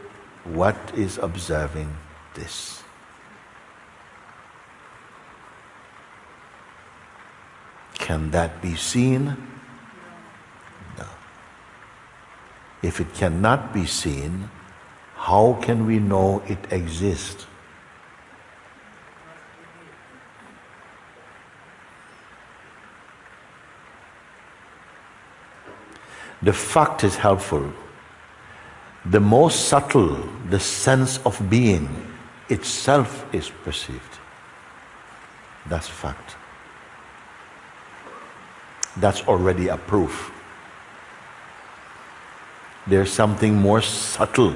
what is observing this? Can that be seen? No. If it cannot be seen, how can we know it exists? The fact is helpful. The most subtle, the sense of being itself is perceived. That's fact. That's already a proof. There's something more subtle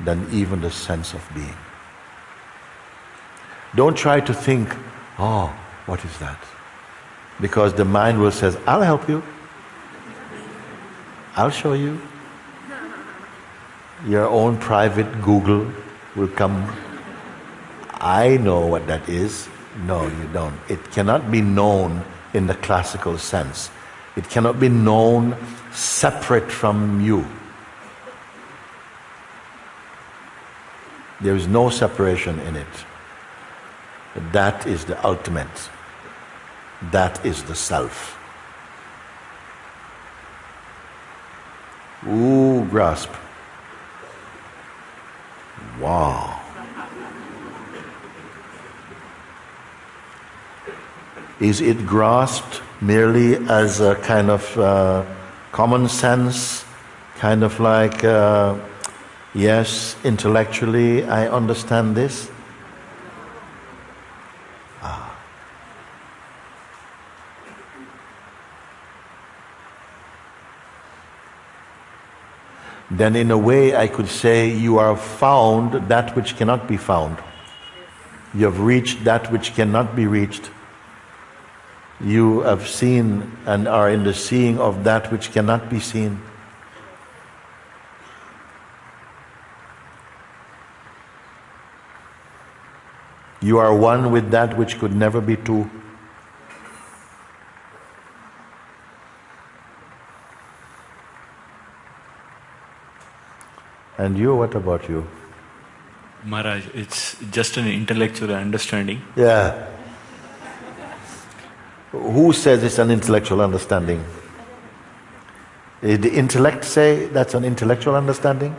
than even the sense of being. Don't try to think, oh, what is that? Because the mind will say, I'll help you. I'll show you. Your own private Google will come. I know what that is. No, you don't. It cannot be known in the classical sense. It cannot be known separate from you. There is no separation in it. That is the ultimate. That is the self. Ooh, grasp. Wow. Is it grasped merely as a kind of common sense, kind of like, yes, intellectually I understand this? Then in a way I could say you are found that which cannot be found. You have reached that which cannot be reached. You have seen and are in the seeing of that which cannot be seen. You are one with that which could never be two. And you, what about you? Maharaj, it's just an intellectual understanding. Yeah. Who says it's an intellectual understanding? Did the intellect say that's an intellectual understanding?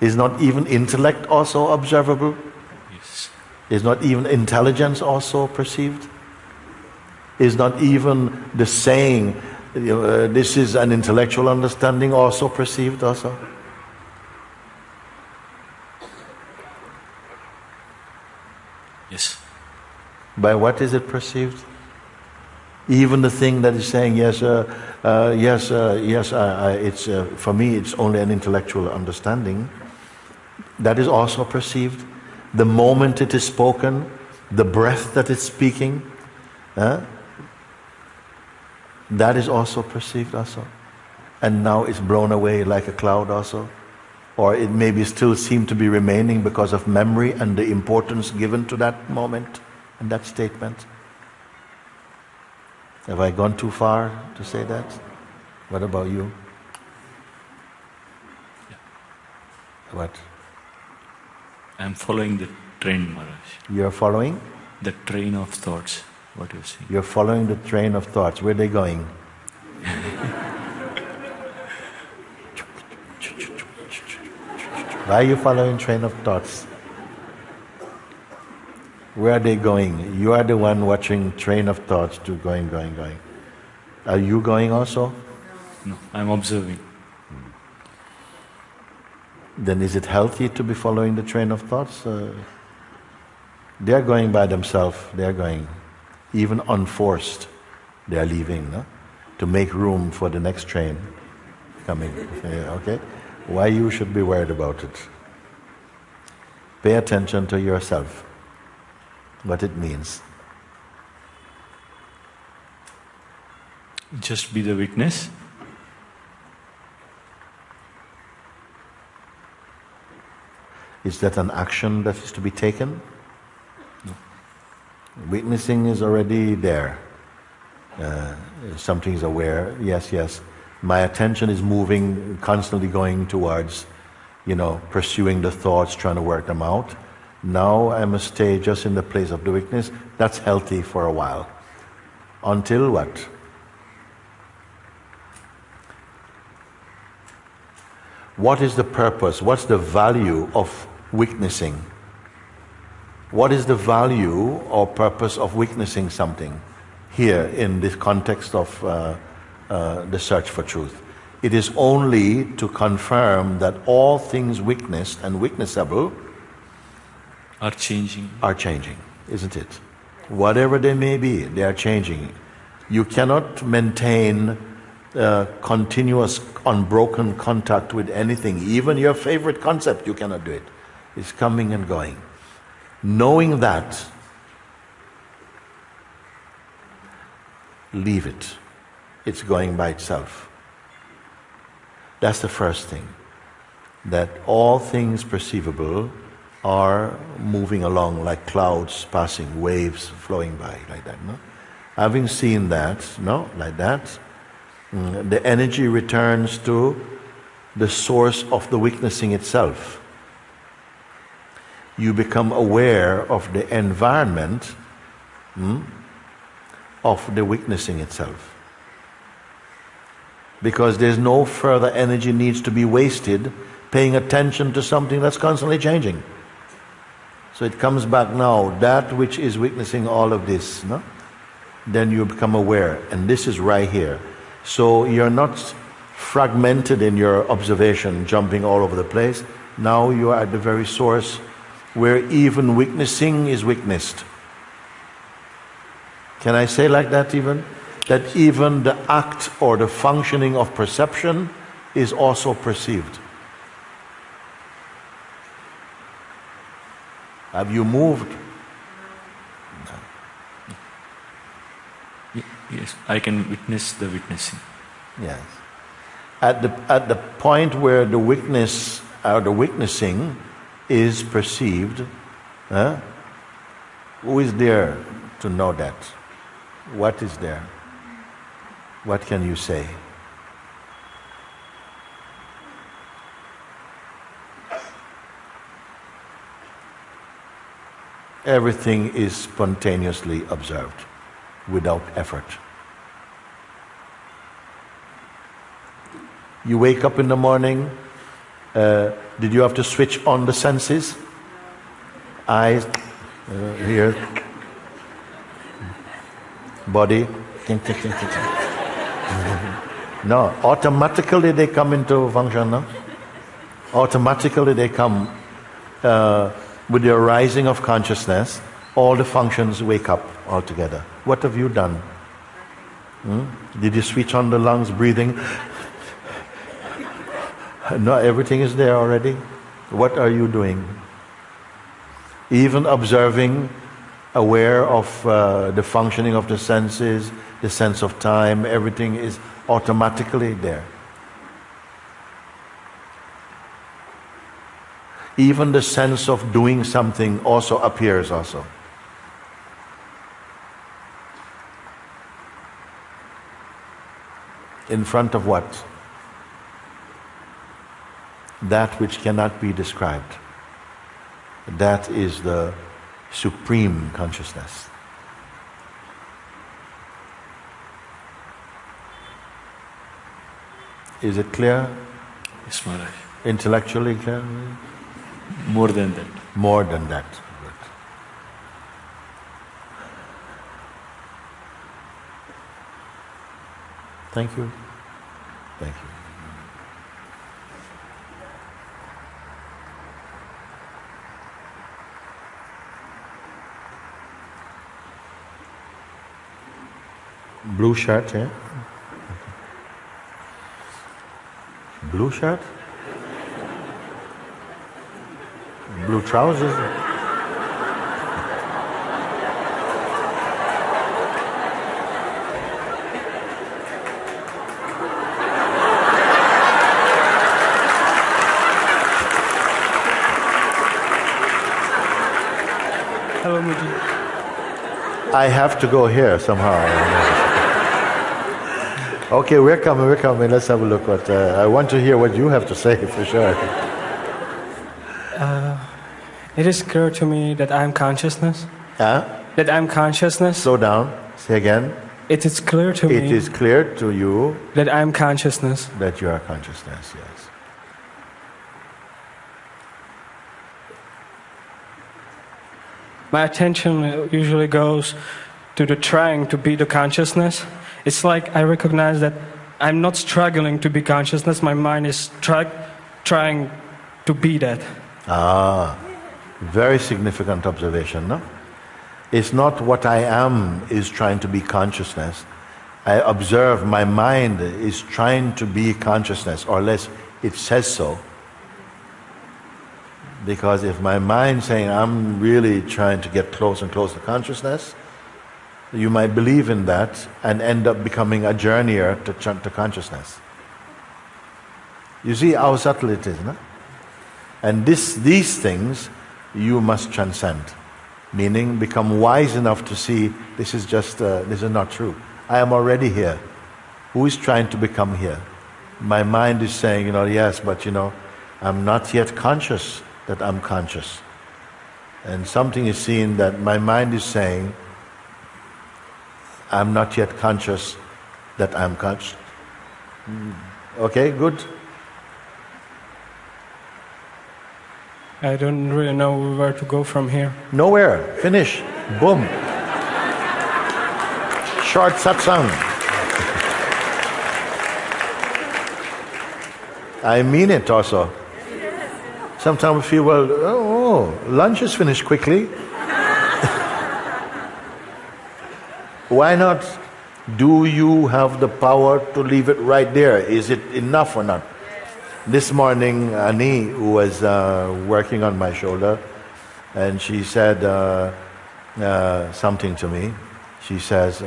Is not even intellect also observable? Yes. Is not even intelligence also perceived? Is not even the saying, this is an intellectual understanding also perceived also? Yes. By what is it perceived? Even the thing that is saying, yes, it's for me it's only an intellectual understanding, that is also perceived. The moment it is spoken, the breath that it's speaking, that is also perceived also. And now it's blown away like a cloud also. Or it maybe still seem to be remaining because of memory and the importance given to that moment and that statement. Have I gone too far to say that? What about you? Yeah. What? I'm following the train, Maharaj. You're following? The train of thoughts, what you're saying. You're following the train of thoughts. Where are they going? Why are you following train of thoughts? Where are they going? You are the one watching train of thoughts to going. Are you going also? No, I'm observing. Then is it healthy to be following the train of thoughts? They are going by themselves, they are going. Even unforced, they are leaving, no? To make room for the next train coming. Okay? Why you should be worried about it? Pay attention to yourself, what it means. Just be the witness. Is that an action that is to be taken? No. Witnessing is already there. Something is aware, yes. My attention is moving, constantly going towards, pursuing the thoughts, trying to work them out. Now I must stay just in the place of the witness. That's healthy for a while. Until what? What is the purpose? What's the value of witnessing? What is the value or purpose of witnessing something here in this context of the search for truth? It is only to confirm that all things witnessed and witnessable Are changing. Are changing, isn't it? Whatever they may be, they are changing. You cannot maintain continuous, unbroken contact with anything. Even your favorite concept, you cannot do it. It's coming and going. Knowing that, leave it. It's going by itself. That's the first thing. That all things perceivable are moving along like clouds passing, waves flowing by, like that. No? Having seen that, like that, the energy returns to the source of the witnessing itself. You become aware of the environment of the witnessing itself. Because there's no further energy needs to be wasted paying attention to something that's constantly changing. So it comes back now, that which is witnessing all of this, then you become aware, and this is right here. So you're not fragmented in your observation, jumping all over the place. Now you are at the very source where even witnessing is witnessed. Can I say like that even? That even the act or the functioning of perception is also perceived. Have you moved? Yes, I can witness the witnessing. Yes. At the point where the witness or the witnessing is perceived, who is there to know that? What is there? What can you say? Everything is spontaneously observed, without effort. You wake up in the morning, did you have to switch on the senses? Eyes, ears, body. No, automatically they come into function, no? Automatically they come with the arising of consciousness. all the functions wake up altogether. What have you done? Did you switch on the lungs, breathing? No, everything is there already. What are you doing? Even observing, aware of the functioning of the senses, the sense of time, everything is automatically there. Even the sense of doing something also appears also. In front of what? That which cannot be described. That is the supreme consciousness. Is it clear? Yes, Maharaj. Intellectually clear? More than that. More than that. Good. Thank you. Thank you. Blue shirt, yeah? Blue shirt? Blue trousers? Hello, Mooji. I have to go here somehow. Okay, we're coming. Let's have a look. I want to hear what you have to say for sure. It is clear to me that I am consciousness. Huh? That I am consciousness. Slow down. Say again. It is clear to me. It is clear to you that I am consciousness. that you are consciousness, yes. My attention usually goes to the trying to be the consciousness. It's like I recognize that I'm not struggling to be consciousness. My mind is trying to be that. Very significant observation, no? It's not what I am is trying to be consciousness. I observe my mind is trying to be consciousness, or less it says so. Because if my mind saying I'm really trying to get close and close to consciousness, you might believe in that and end up becoming a journeyer to consciousness. You see how subtle it is, no? And these things you must transcend, meaning become wise enough to see this is not true. I am already here. Who is trying to become here? My mind is saying, yes, but I'm not yet conscious that I'm conscious. And something is seen that my mind is saying, I'm not yet conscious that I'm conscious. Okay, good. I don't really know where to go from here. Nowhere. Finish. Boom. Short satsang. I mean it also. Sometimes we feel, lunch is finished quickly. Why not? Do you have the power to leave it right there? Is it enough or not? This morning, Annie, who was working on my shoulder, and she said something to me. She says,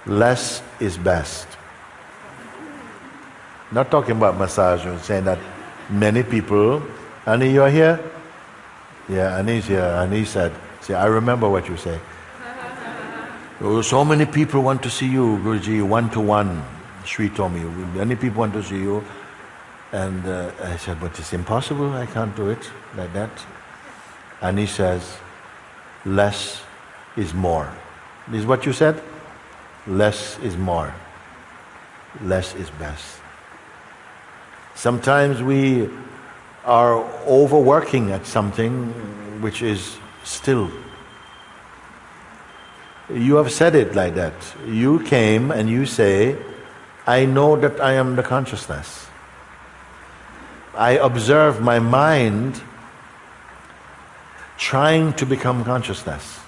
less is best. Not talking about massage, I'm saying that many people, Annie, you're here? Yeah, Annie's here. Annie said, see, I remember what you say. So many people want to see you, Guruji, one-to-one. Shri told me, many people want to see you. And I said, but it's impossible, I can't do it like that. And he says, less is more. This is what you said? Less is more. Less is best. Sometimes we are overworking at something which is still. You have said it like that. You came and you say, I know that I am the consciousness. I observe my mind trying to become consciousness.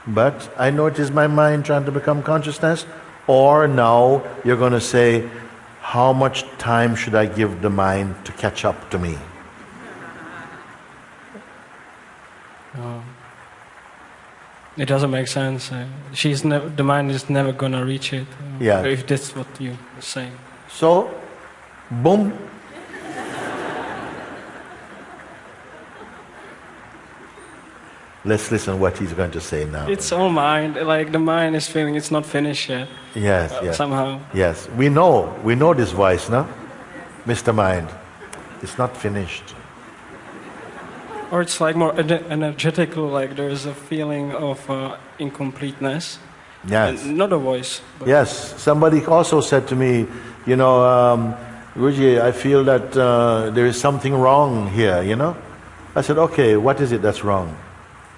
But I know it is my mind trying to become consciousness, or now you're going to say, how much time should I give the mind to catch up to me? It doesn't make sense. The mind is never going to reach it. Yeah. If that's what you're saying. So, boom. Let's listen what he's going to say now. It's all mind. Like the mind is feeling it's not finished yet. Yes, yes. Somehow. Yes, we know this voice, no? Mr. Mind, it's not finished. Or it's like more energetical, like there's a feeling of incompleteness. Yes. And not a voice. Yes, somebody also said to me, Guruji, I feel that there is something wrong here, I said, okay, what is it that's wrong?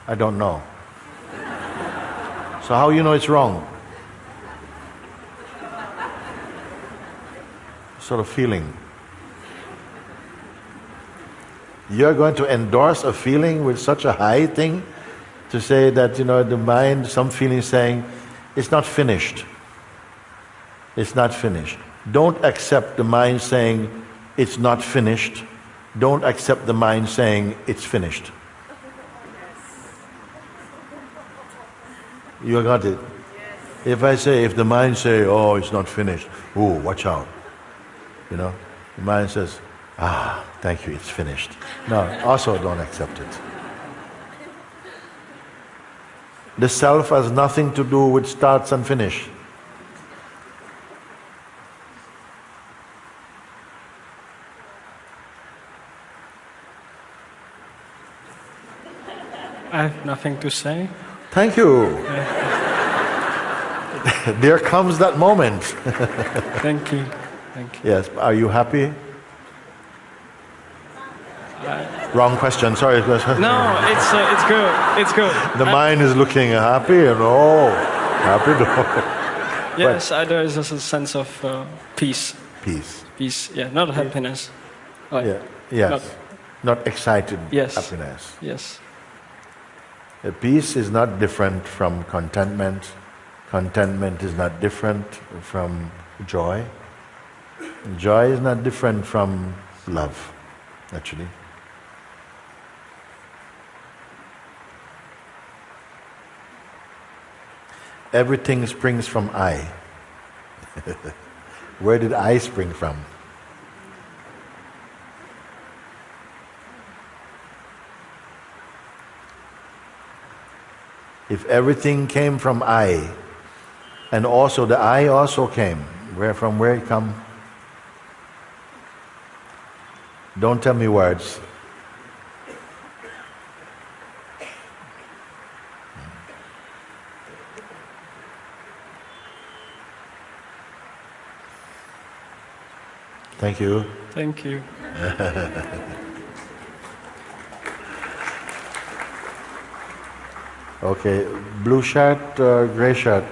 I don't know. So how you know it's wrong? Sort of feeling. You're going to endorse a feeling with such a high thing to say that, the mind, some feeling saying, it's not finished. It's not finished. Don't accept the mind saying, it's not finished. Don't accept the mind saying, it's finished. You got it? Yes. If the mind say, oh, it's not finished, ooh, watch out. The mind says, thank you, it's finished. No, also don't accept it. The self has nothing to do with starts and finish. I have nothing to say. Thank you. There comes that moment. Thank you. Yes, are you happy? Wrong question, sorry. No, it's good. It's good. The mind is looking happy and happy. Yes, there is a sense of peace. Peace, yeah, not happiness. Yeah, yes. Not excited happiness. Yes. Peace is not different from contentment. Contentment is not different from joy. Joy is not different from love, actually. Everything springs from I. Where did I spring from? If everything came from I, and also the I also came, from where it come? Don't tell me words. Thank you. Thank you. Okay, blue shirt or gray shirt?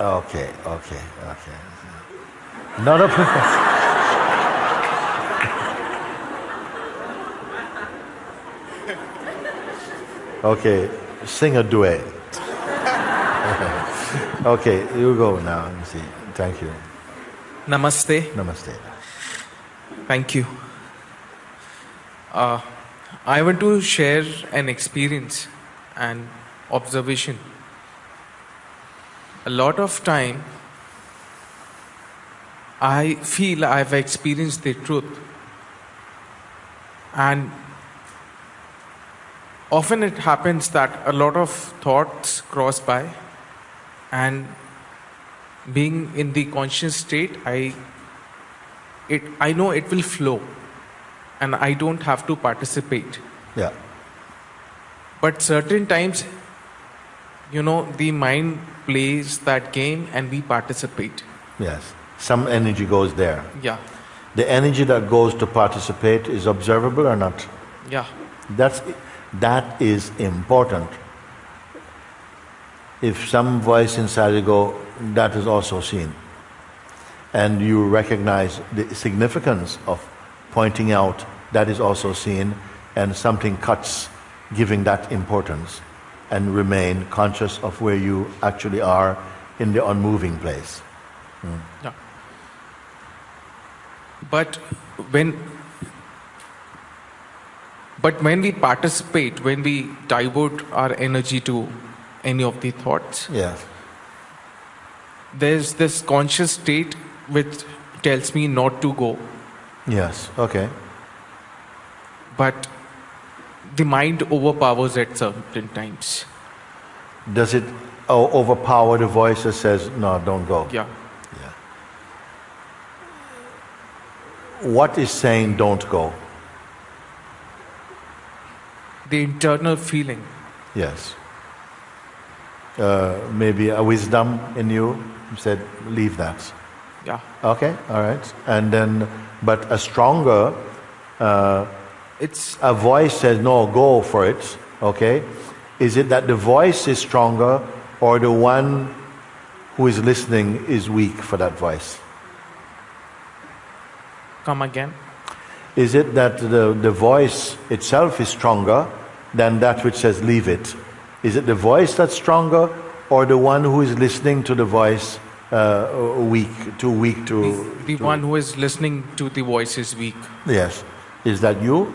Okay. Not a problem. Okay, sing a duet. Okay, you go now. Let me see. Thank you. Namaste. Namaste. Thank you. I want to share an experience and observation. A lot of time, I feel I've experienced the truth, and often it happens that a lot of thoughts cross by, and being in the conscious state, I know it will flow, and I don't have to participate. Yeah. But certain times, the mind plays that game and we participate. Yes. Some energy goes there. Yeah. The energy that goes to participate is observable or not? Yeah. That is important. If some voice inside you go, that is also seen. And you recognize the significance of pointing out, that is also seen, and something cuts, giving that importance, and remain conscious of where you actually are in the unmoving place. Yeah. But when we participate, when we divert our energy to any of the thoughts, Yes. there's this conscious state which tells me not to go, Yes, okay. but the mind overpowers at certain times. Does it overpower the voice that says, no, don't go? Yeah. Yeah. What is saying don't go? The internal feeling. Yes. Maybe a wisdom in you said, leave that. Yeah. Okay, all right. And then, but a stronger, It's a voice says, no, go for it. Okay. Is it that the voice is stronger, or the one who is listening is weak for that voice? come again. Is it that the voice itself is stronger than that which says leave it? Is it the voice that's stronger, or the one who is listening to the voice weak, too weak to... The one who is listening to the voice is weak. Yes. Is that you?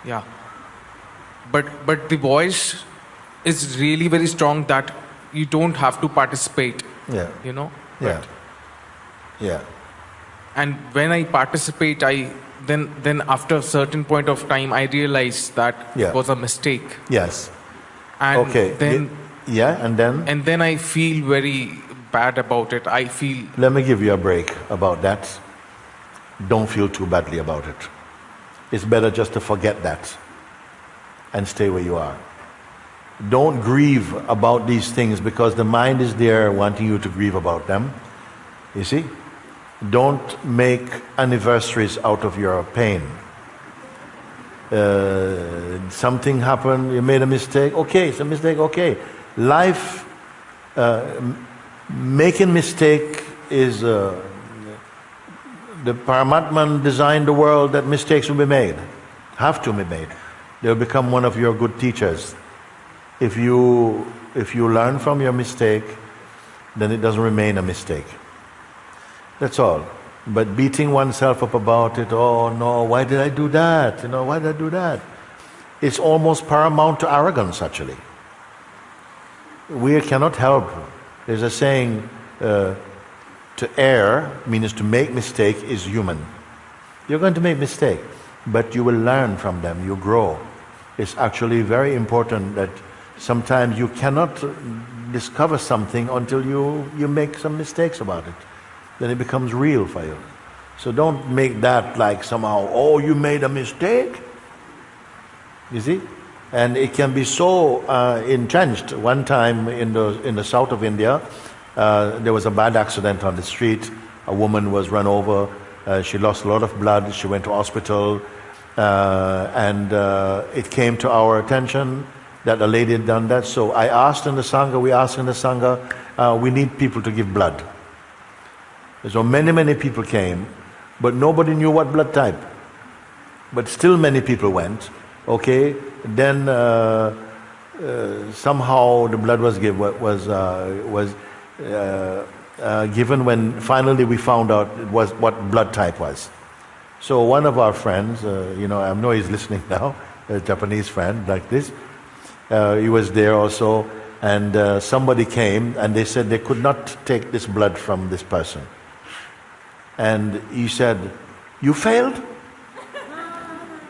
Yeah. But the voice is really very strong that you don't have to participate, Yeah. you know. Yeah. Yeah. And when I participate, then after a certain point of time, I realize that Yeah. it was a mistake. Yes. And Okay. then Yeah, and then? and then I feel very bad about it. I feel Let me give you a break about that. Don't feel too badly about it. It's better just to forget that and stay where you are. Don't grieve about these things because the mind is there wanting you to grieve about them. You see? Don't make anniversaries out of your pain. Something happened, you made a mistake, okay, it's a mistake, okay. Life, making mistake is, the Paramatman designed the world that mistakes will be made, have to be made. They'll become one of your good teachers. If you learn from your mistake, then it doesn't remain a mistake. That's all. But beating oneself up about it, oh no, why did I do that? Why did I do that? It's almost paramount to arrogance, actually. We cannot help. There's a saying, to err means to make mistake is human. You're going to make mistake, but you will learn from them, you grow. It's actually very important that sometimes you cannot discover something until you make some mistakes about it. Then it becomes real for you. So don't make that like somehow, oh, you made a mistake. You see? And it can be so entrenched. One time in the south of India, there was a bad accident on the street. A woman was run over. She lost a lot of blood. She went to hospital. And it came to our attention that a lady had done that. So I asked in the Sangha, we need people to give blood. So many people came, but nobody knew what blood type. But still many people went. Okay, then somehow the blood was given when finally we found out it was what blood type was. So one of our friends, I know he's listening now, a Japanese friend like this, he was there also, and somebody came and they said they could not take this blood from this person. And he said, you failed?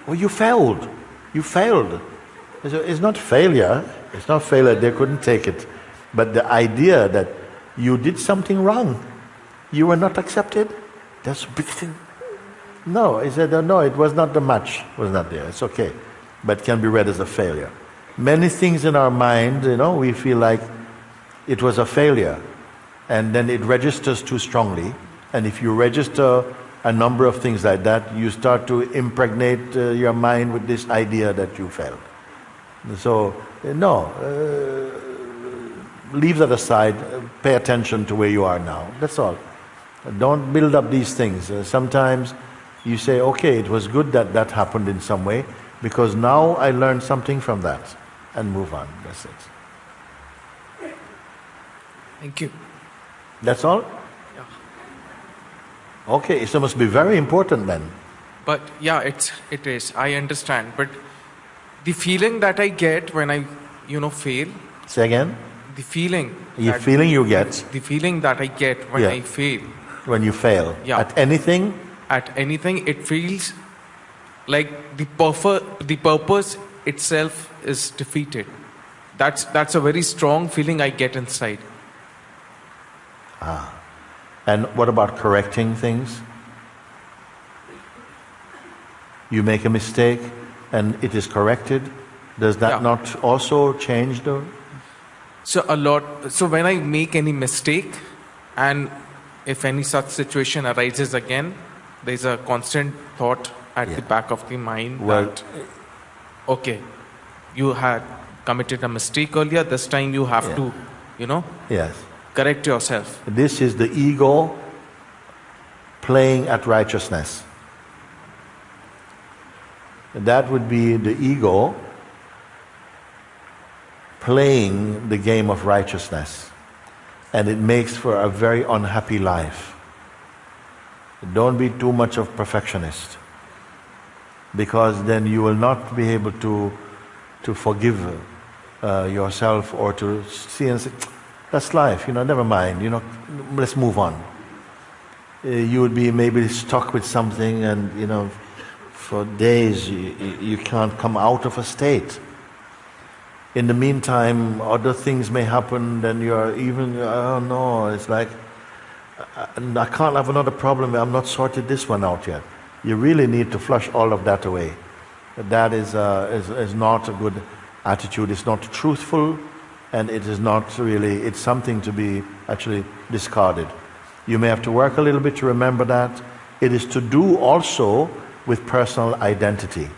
Well, you failed. You failed. It's not failure. It's not failure. They couldn't take it. But the idea that you did something wrong, you were not accepted, that's a big thing. No, he said, no, it was not the match. It was not there. It's okay. But can be read as a failure. Many things in our mind, we feel like it was a failure. And then it registers too strongly. And if you register a number of things like that, you start to impregnate your mind with this idea that you failed. So, leave that aside, pay attention to where you are now. That's all. Don't build up these things. Sometimes You say, okay, it was good that that happened in some way, because now I learned something from that, and move on. That's it. Thank you. That's all? Yeah. Okay, so it must be very important then. But yeah, it is. I understand. But the feeling that I get when I, fail. Say again? The feeling. The feeling you get. The feeling that I get when I fail. When you fail. Yeah. At anything? At anything, it feels like the purpose itself is defeated. That's a very strong feeling I get inside. And what about correcting things? You make a mistake and it is corrected. Does that not also change the... So when I make any mistake, and if any such situation arises again, there's a constant thought at the back of the mind that, okay, you had committed a mistake earlier, this time you have to, Yes. correct yourself. This is the ego playing at righteousness. That would be the ego playing the game of righteousness. And it makes for a very unhappy life. Don't be too much of a perfectionist, because then you will not be able to forgive yourself, or to see and say, that's life, never mind, let's move on. You would be maybe stuck with something, and for days you can't come out of a state. In the meantime, other things may happen, then you're even, oh no, it's like, I can't have another problem, I'm not sorted this one out yet. You really need to flush all of that away. That is not a good attitude, it's not truthful, and it is not really, it's something to be actually discarded. You may have to work a little bit to remember that. It is to do also with personal identity.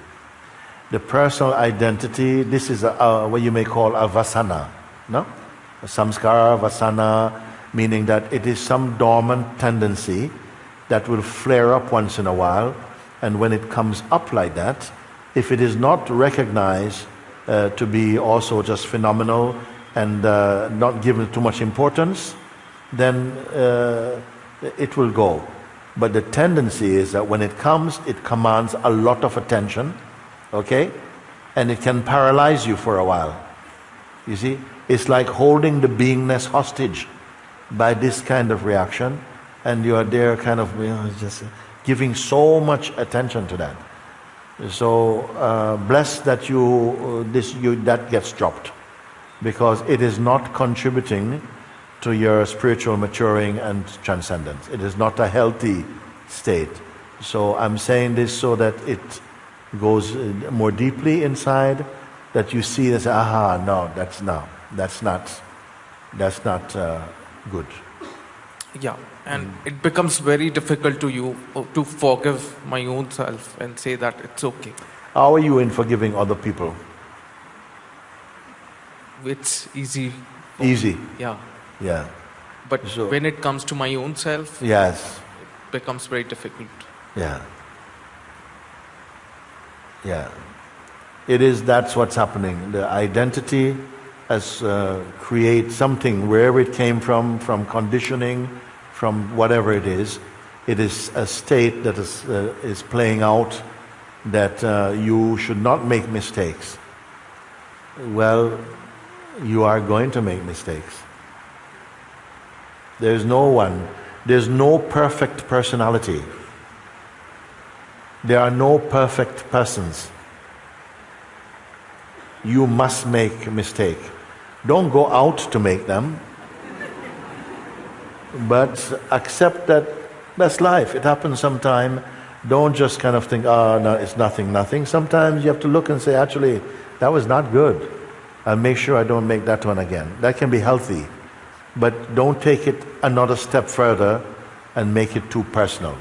The personal identity, this is what you may call a vasana, no? A samskara, vasana, meaning that it is some dormant tendency that will flare up once in a while, and when it comes up like that, if it is not recognized to be also just phenomenal and not given too much importance, then it will go. But the tendency is that when it comes, it commands a lot of attention, okay? And it can paralyze you for a while. You see, it's like holding the beingness hostage by this kind of reaction, and you are there kind of just giving so much attention to that. So blessed that that gets dropped, because it is not contributing to your spiritual maturing and transcendence. It is not a healthy state. So I'm saying this so that it goes more deeply inside, that you see this, no, that's not good. Yeah, and it becomes very difficult to forgive my own self and say that it's okay. How are you in forgiving other people? It's easy. Easy? Yeah. Yeah. But when it comes to my own self, yes, it becomes very difficult. Yeah. Yeah. That's what's happening. The identity has creates something, wherever it came from conditioning, from whatever it is a state that is playing out, that you should not make mistakes. Well, you are going to make mistakes. There's no perfect personality. There are no perfect persons. You must make a mistake. Don't go out to make them, but accept that that's life. It happens sometime. Don't just kind of think, no, it's nothing. Sometimes you have to look and say, actually, that was not good. I'll make sure I don't make that one again. That can be healthy. But don't take it another step further and make it too personal.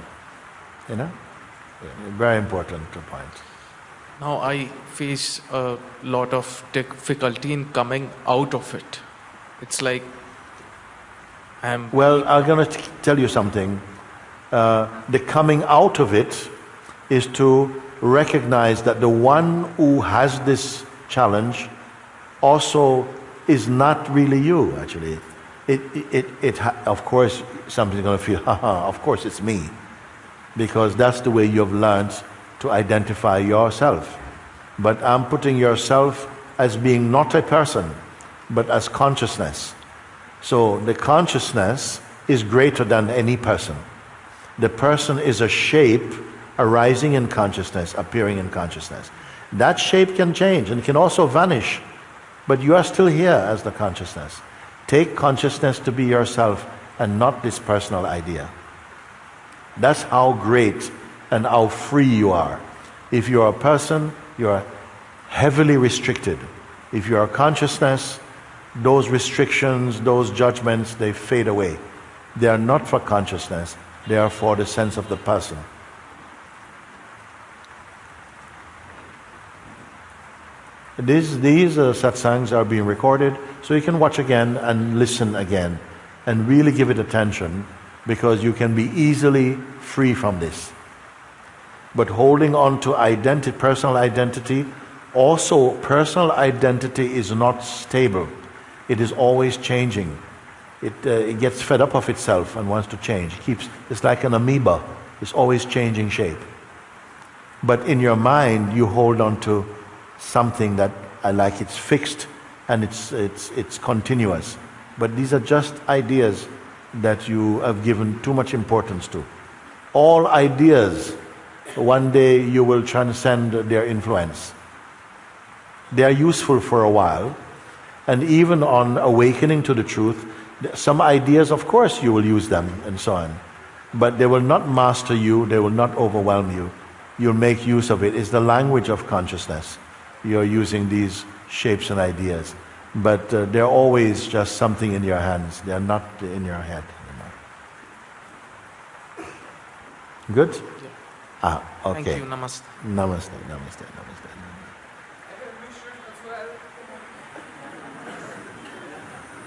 Very important point. Now I face a lot of difficulty in coming out of it. It's like Well, I'm going to tell you something. The coming out of it is to recognize that the one who has this challenge also is not really you, actually. Of course, somebody's going to feel, haha, of course it's me. Because that's the way you've learned to identify yourself. But I'm putting yourself as being not a person, but as consciousness. So the consciousness is greater than any person. The person is a shape arising in consciousness, appearing in consciousness. That shape can change and can also vanish, but you are still here as the consciousness. Take consciousness to be yourself and not this personal idea. That's how great and how free you are. If you are a person, you are heavily restricted. If you are consciousness, those restrictions, those judgments, they fade away. They are not for consciousness, they are for the sense of the person. These satsangs are being recorded, so you can watch again and listen again and really give it attention, because you can be easily free from this. But holding on to identity, personal identity, also personal identity is not stable. It is always changing. It gets fed up of itself and wants to change. It's like an amoeba. It's always changing shape. But in your mind, you hold on to something that it's fixed and it's continuous. But these are just ideas that you have given too much importance to. All ideas, one day you will transcend their influence. They are useful for a while, and even on awakening to the truth, some ideas, of course, you will use them and so on. But they will not master you, they will not overwhelm you. You'll make use of it. It's the language of consciousness. You're using these shapes and ideas. But they're always just something in your hands. They're not in your head. Good? Yeah. Okay. Thank you. Namaste. Namaste, namaste, namaste.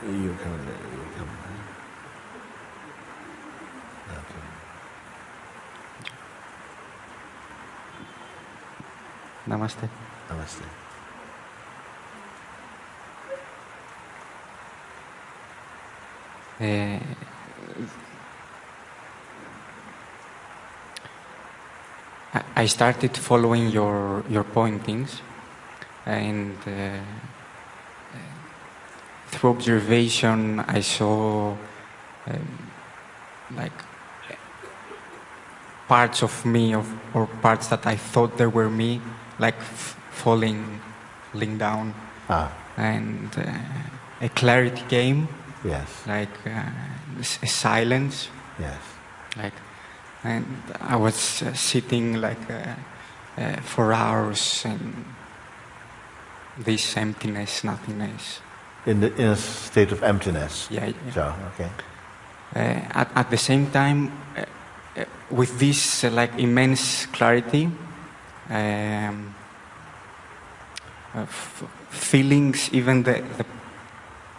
You come. Namaste. Namaste. I started following your pointings, and through observation I saw like parts of me or parts that I thought they were me, like falling down, and a clarity came. Yes. Like a silence. Yes. And I was sitting for hours in this emptiness, nothingness. In a state of emptiness. Yeah. So, okay. At the same time, with this immense clarity, feelings, even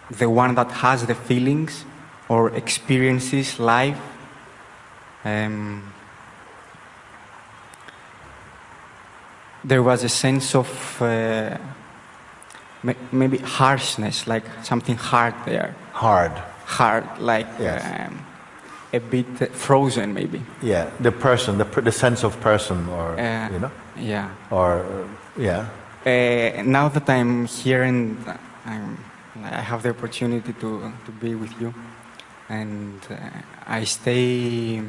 the one that has the feelings or experiences life, there was a sense of maybe harshness, like something hard there. Hard, like yes. A bit frozen, maybe. Yeah, the person, the sense of person, or Yeah. Or yeah. Now that I'm here and I have the opportunity to be with you, and I stay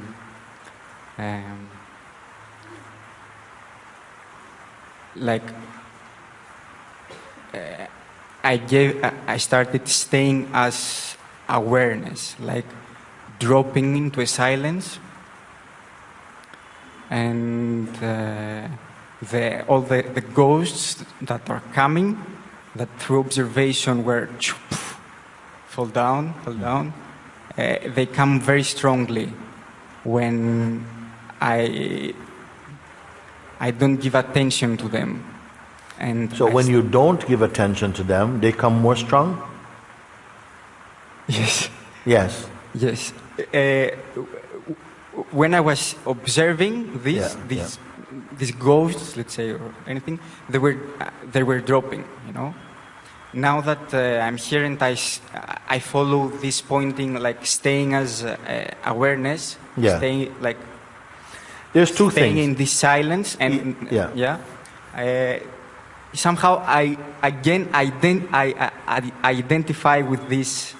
I started staying as awareness, like dropping into a silence, and all the ghosts that are coming, that through observation were fall down, they come very strongly when I don't give attention to them. And so when you don't give attention to them, they come more strong? Yes. Yes. Yes. when I was observing these ghosts, let's say, or anything, they were dropping, you know. Now that I'm here and I follow this pointing, like staying as awareness, staying like. There's two staying things. in this silence and somehow I identify with this.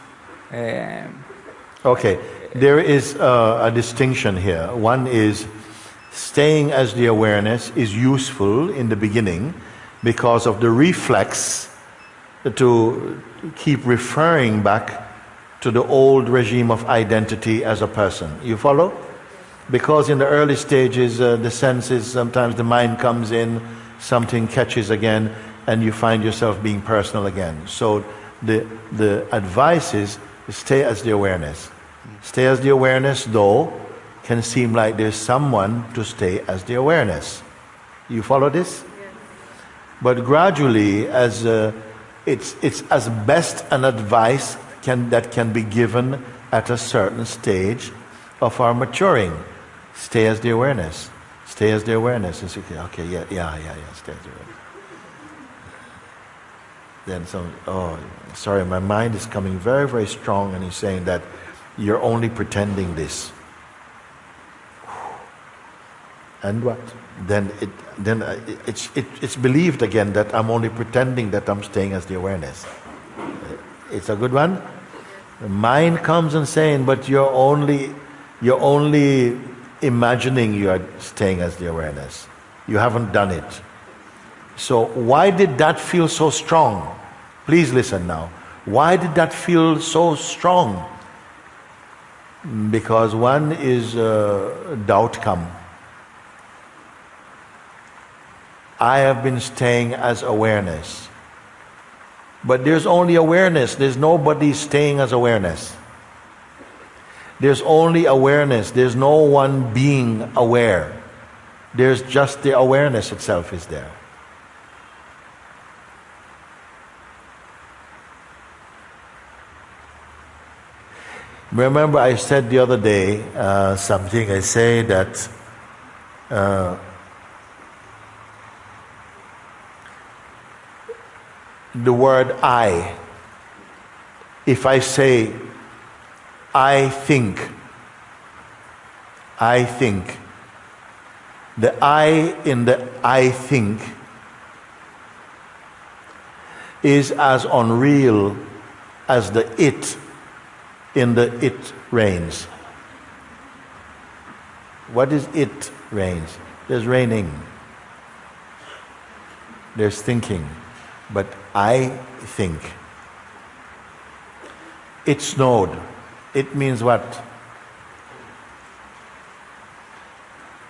Okay, there is a distinction here. One is staying as the awareness is useful in the beginning because of the reflex to keep referring back to the old regime of identity as a person. You follow? Because in the early stages, the senses, sometimes the mind comes in, something catches again, and you find yourself being personal again. So the advice is stay as the awareness. Stay as the awareness, though, can seem like there's someone to stay as the awareness. You follow this? Yes. But gradually, as it's as best an advice that can be given at a certain stage of our maturing. Stay as the awareness. Stay as the awareness. It's okay, yeah, stay as the awareness. Then sorry, my mind is coming very, very strong, and he's saying that you're only pretending this. And what? Then it's believed again that I'm only pretending that I'm staying as the awareness. It's a good one. The mind comes and saying, but you're only imagining you are staying as the awareness. You haven't done it. So why did that feel so strong? Please listen now. Why did that feel so strong? Because one is doubt come. I have been staying as awareness. But there's only awareness. There's nobody staying as awareness. There's only awareness. There's no one being aware. There's just the awareness itself is there. Remember, I said the other day something. I say that the word I, if I say I think, the I in the I think is as unreal as the it in the it rains. What is it rains? There's raining. There's thinking. But I think. It snowed. It means what?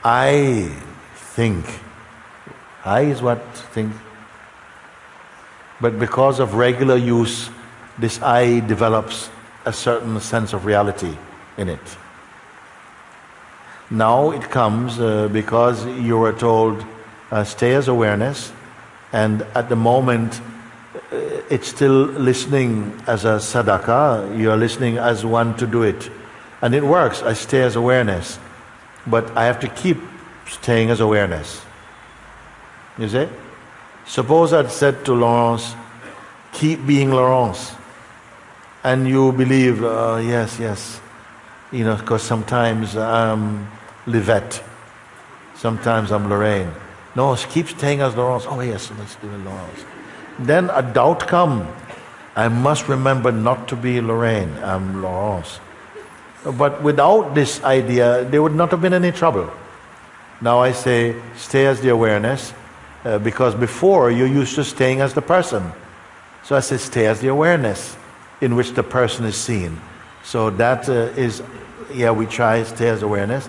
I think. I is what? Think. But because of regular use, this I develops a certain sense of reality in it. Now it comes because you were told, stay as awareness, and at the moment it's still listening as a sadhaka, you're listening as one to do it. And it works, I stay as awareness. But I have to keep staying as awareness. You see? Suppose I'd said to Laurence, keep being Laurence. And you believe, yes. You know, because sometimes I'm Livette. Sometimes I'm Lorraine. No, keep staying as Laurence. Oh yes, let's do it, Laurence. Then a doubt come. I must remember not to be Lorraine. I'm Laurence. But without this idea, there would not have been any trouble. Now I say, stay as the awareness, because before you're used to staying as the person. So I say, stay as the awareness in which the person is seen. So that is, we try stay as awareness.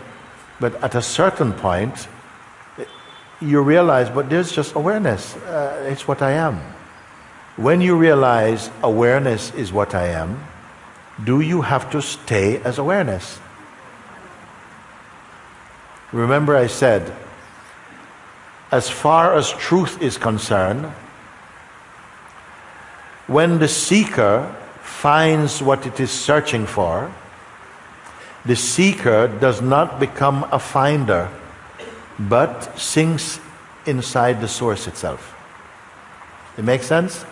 But at a certain point, you realize, but there's just awareness. It's what I am. When you realize awareness is what I am, do you have to stay as awareness? Remember I said, as far as truth is concerned, when the seeker finds what it is searching for, the seeker does not become a finder, but sinks inside the source itself. It makes sense?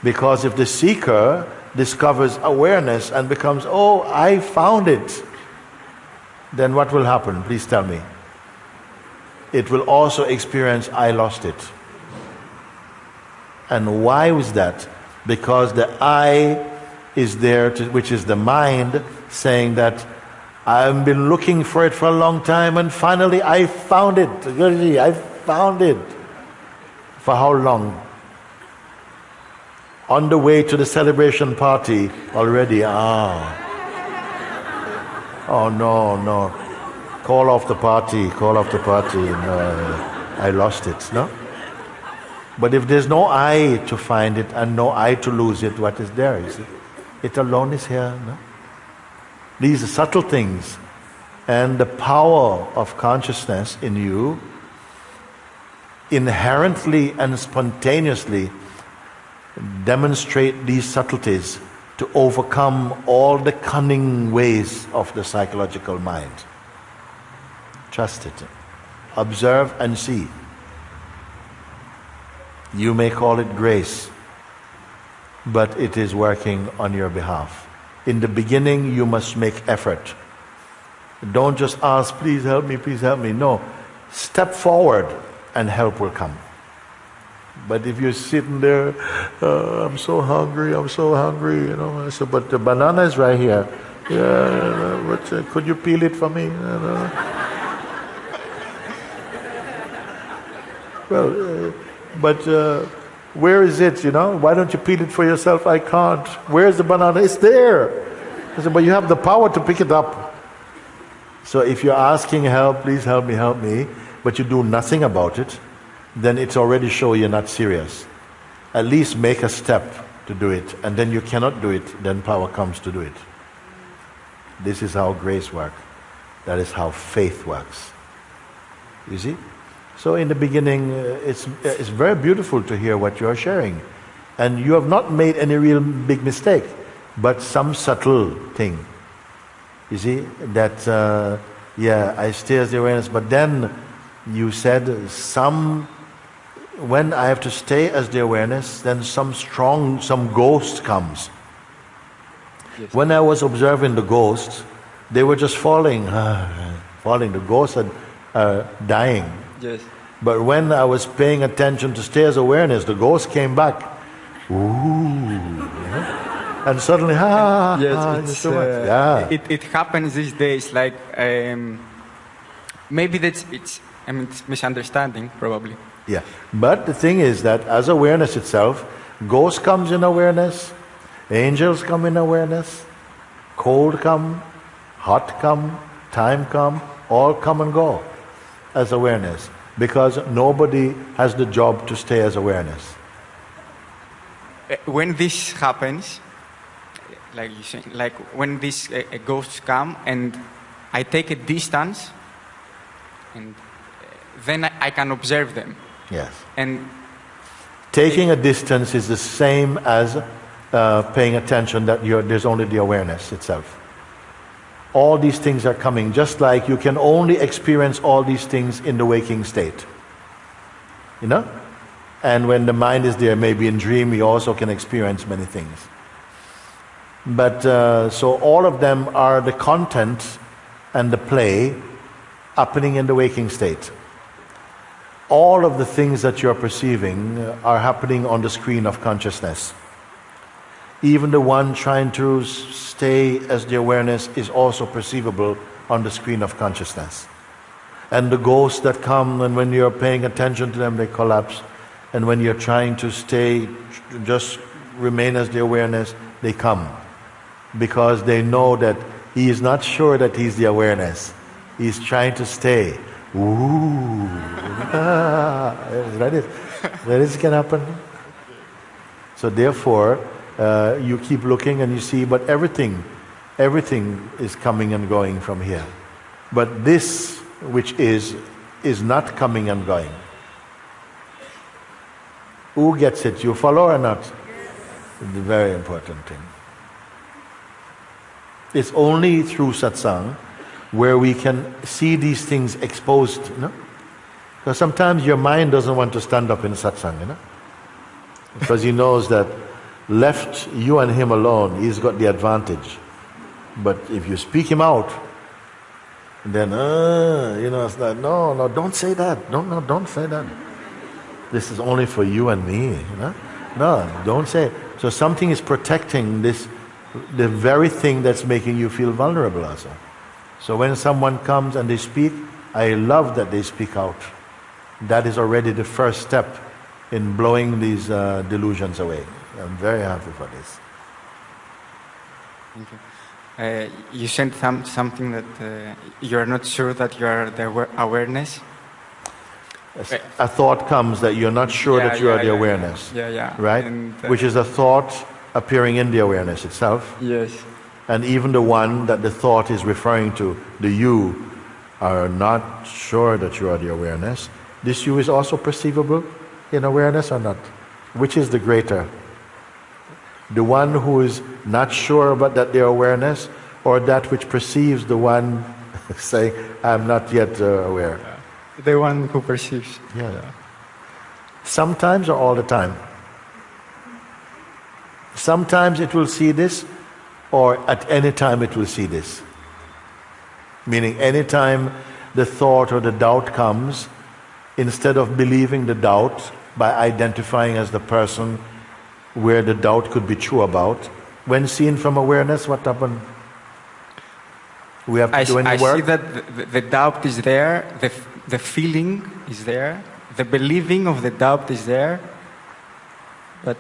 Because if the seeker discovers awareness and becomes, oh, I found it, then what will happen? Please tell me. It will also experience, I lost it. And why was that? Because the I is there, which is the mind, saying that I've been looking for it for a long time and finally I found it. I found it. For how long? On the way to the celebration party already. Oh no. Call off the party. No, I lost it. No? But if there's no I to find it and no I to lose it, what is there? You see? It alone is here. No? These are subtle things. And the power of consciousness in you inherently and spontaneously demonstrate these subtleties to overcome all the cunning ways of the psychological mind. Trust it. Observe and see. You may call it grace, but it is working on your behalf. In the beginning, you must make effort. Don't just ask, please help me, please help me. No. Step forward and help will come. But if you're sitting there, I'm so hungry, you know. I said, but the banana is right here. Yeah, but could you peel it for me? Well, but where is it, you know? Why don't you peel it for yourself? I can't. Where's the banana? It's there. I said, but you have the power to pick it up. So if you're asking help, please help me, but you do nothing about it, then it's already show you're not serious. At least make a step to do it, and then you cannot do it, then power comes to do it. This is how grace works. That is how faith works. You see? So in the beginning, it's very beautiful to hear what you are sharing. And you have not made any real big mistake, but some subtle thing. You see, that, I stay as the awareness, but then you said when I have to stay as the awareness, then some ghost comes. Yes. When I was observing the ghosts, they were just falling. The ghosts are dying. Yes. But when I was paying attention to stay as awareness, the ghost came back. Ooh. And suddenly, it happens these days. Like maybe it's misunderstanding, probably. Yeah, but the thing is that as awareness itself, ghost comes in awareness, angels come in awareness, cold come, hot come, time come, all come and go as awareness, because nobody has the job to stay as awareness. When this happens, like you say, like when these ghosts come and I take a distance, and then I can observe them. Yes. And taking a distance is the same as paying attention that there's only the awareness itself. All these things are coming, just like you can only experience all these things in the waking state. You know? And when the mind is there, maybe in dream, you also can experience many things. But so all of them are the content and the play happening in the waking state. All of the things that you're perceiving are happening on the screen of consciousness. Even the one trying to stay as the awareness is also perceivable on the screen of consciousness. And the ghosts that come, and when you're paying attention to them, they collapse. And when you're trying to stay, just remain as the awareness, they come. Because they know that he is not sure that he's the awareness. He's trying to stay. Ooh. That is can happen. So therefore, you keep looking and you see, but everything is coming and going from here. But this, which is not coming and going. Who gets it? You follow or not? It's a very important thing. It's only through satsang where we can see these things exposed, you know? Because sometimes your mind doesn't want to stand up in satsang, you know? Because he knows that left you and him alone, he's got the advantage. But if you speak him out, then, it's like, no, don't say that. No, don't say that. This is only for you and me, you know? No, don't say it. So something is protecting this, the very thing that's making you feel vulnerable also. So when someone comes and they speak, I love that they speak out. That is already the first step in blowing these delusions away. I'm very happy for this. Thank you. You said something that you're not sure that you are the awareness. A thought comes that you're not sure that you are the awareness. Yeah. Right? And, which is a thought appearing in the awareness itself. Yes. And even the one that the thought is referring to, the you, are not sure that you are the awareness. This you is also perceivable in awareness or not? Which is the greater? The one who is not sure about that their awareness, or that which perceives the one saying, I'm not yet aware? The one who perceives. Yeah. Sometimes or all the time? Sometimes it will see this, or at any time it will see this. Meaning any time the thought or the doubt comes, instead of believing the doubt by identifying as the person where the doubt could be true about, when seen from awareness, what happened? We have to do any work? I see that the doubt is there, the feeling is there, the believing of the doubt is there, but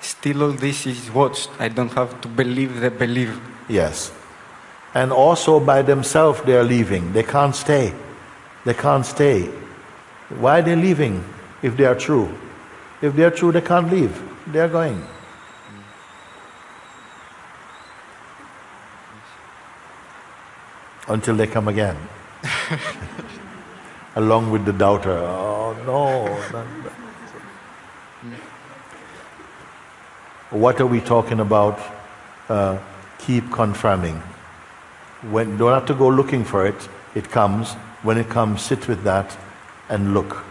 still all this is watched. I don't have to believe the belief. Yes. And also by themselves they are leaving. They can't stay. They can't stay. Why are they leaving if they are true? If they are true, they can't leave. They are going. Until they come again. Along with the doubter. Oh no. What are we talking about? Keep confirming. Don't have to go looking for it. It comes. When it comes, sit with that and look.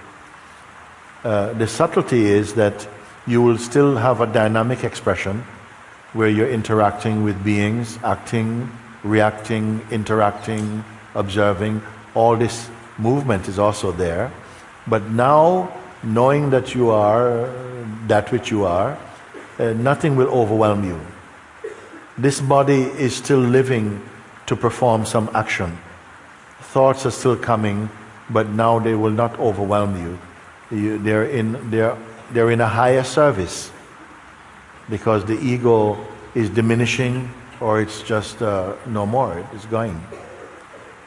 The subtlety is that you will still have a dynamic expression where you're interacting with beings, acting, reacting, interacting, observing. All this movement is also there. But now, knowing that you are that which you are, nothing will overwhelm you. This body is still living to perform some action. Thoughts are still coming, but now they will not overwhelm you. They're in a higher service because the ego is diminishing, or it's just no more. It's going.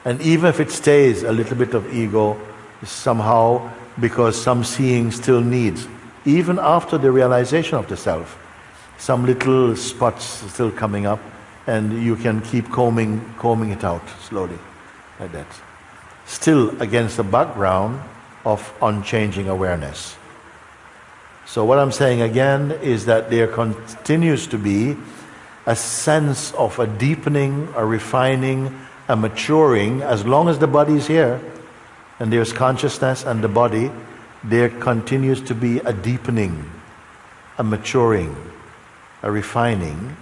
And even if it stays a little bit of ego, somehow, because some seeing still needs, even after the realization of the self, some little spots still coming up, and you can keep combing it out slowly, like that. Still against the background of unchanging awareness. So what I'm saying again is that there continues to be a sense of a deepening, a refining, a maturing. As long as the body is here, and there's consciousness and the body, there continues to be a deepening, a maturing, a refining,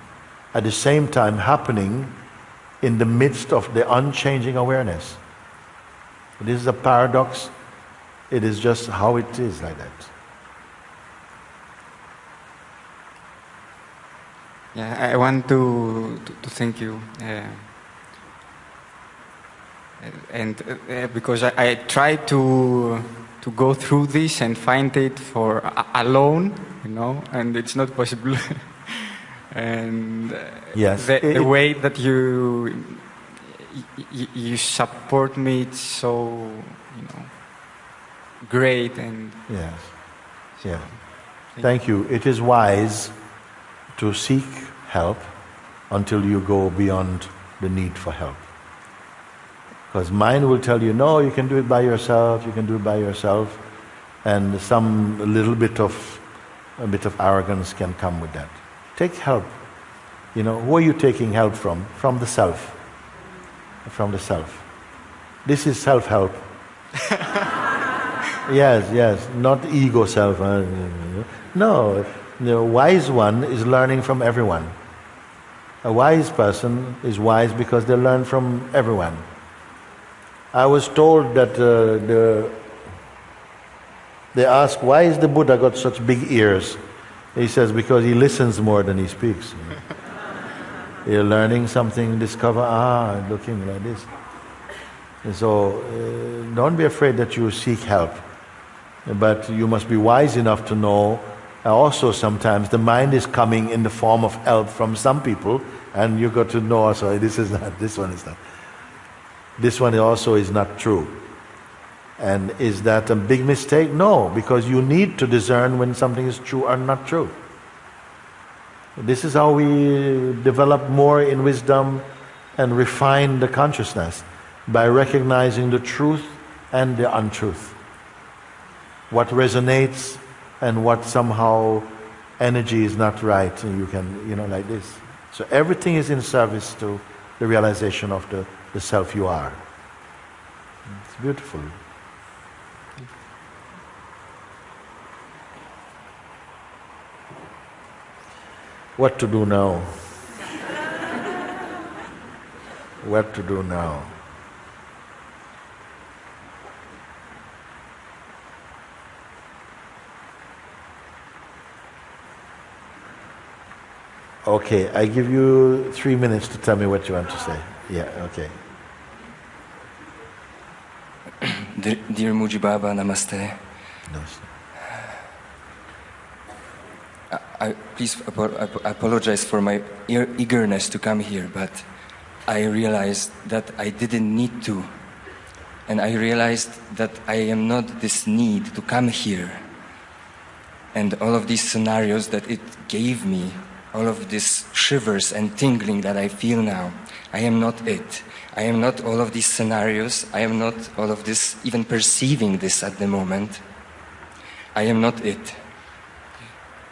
at the same time happening in the midst of the unchanging awareness. This is a paradox. It is just how it is, like that. Yeah, I want to thank you, because I try to go through this and find it for alone, and it's not possible. And yes, the way that you support me, it's so great. And yes, yeah. Thank you. It is wise to seek help until you go beyond the need for help. Because mind will tell you, no, you can do it by yourself, and a bit of arrogance can come with that. Take help. You know, who are you taking help from? From the self. From the self. This is self-help. Yes, not ego self. No, the wise one is learning from everyone. A wise person is wise because they learn from everyone. I was told that they ask, why is the Buddha got such big ears? He says, because he listens more than he speaks. You're learning something, discover, looking like this. And so, don't be afraid that you seek help. But you must be wise enough to know, also sometimes the mind is coming in the form of help from some people, and you got to know also, this is not, this one is not. This one also is not true. And is that a big mistake? No, because you need to discern when something is true or not true. This is how we develop more in wisdom and refine the consciousness, by recognizing the truth and the untruth. What resonates and what somehow energy is not right, and you can, like this. So everything is in service to the realization of the self you are. It's beautiful. What to do now? What to do now? Okay, I give you 3 minutes to tell me what you want to say. Yeah, okay. Dear Mooji Baba, namaste. Namaste. I apologize for my eagerness to come here, but I realized that I didn't need to. And I realized that I am not this need to come here. And all of these scenarios that it gave me, all of these shivers and tingling that I feel now, I am not it. I am not all of these scenarios. I am not all of this, even perceiving this at the moment. I am not it.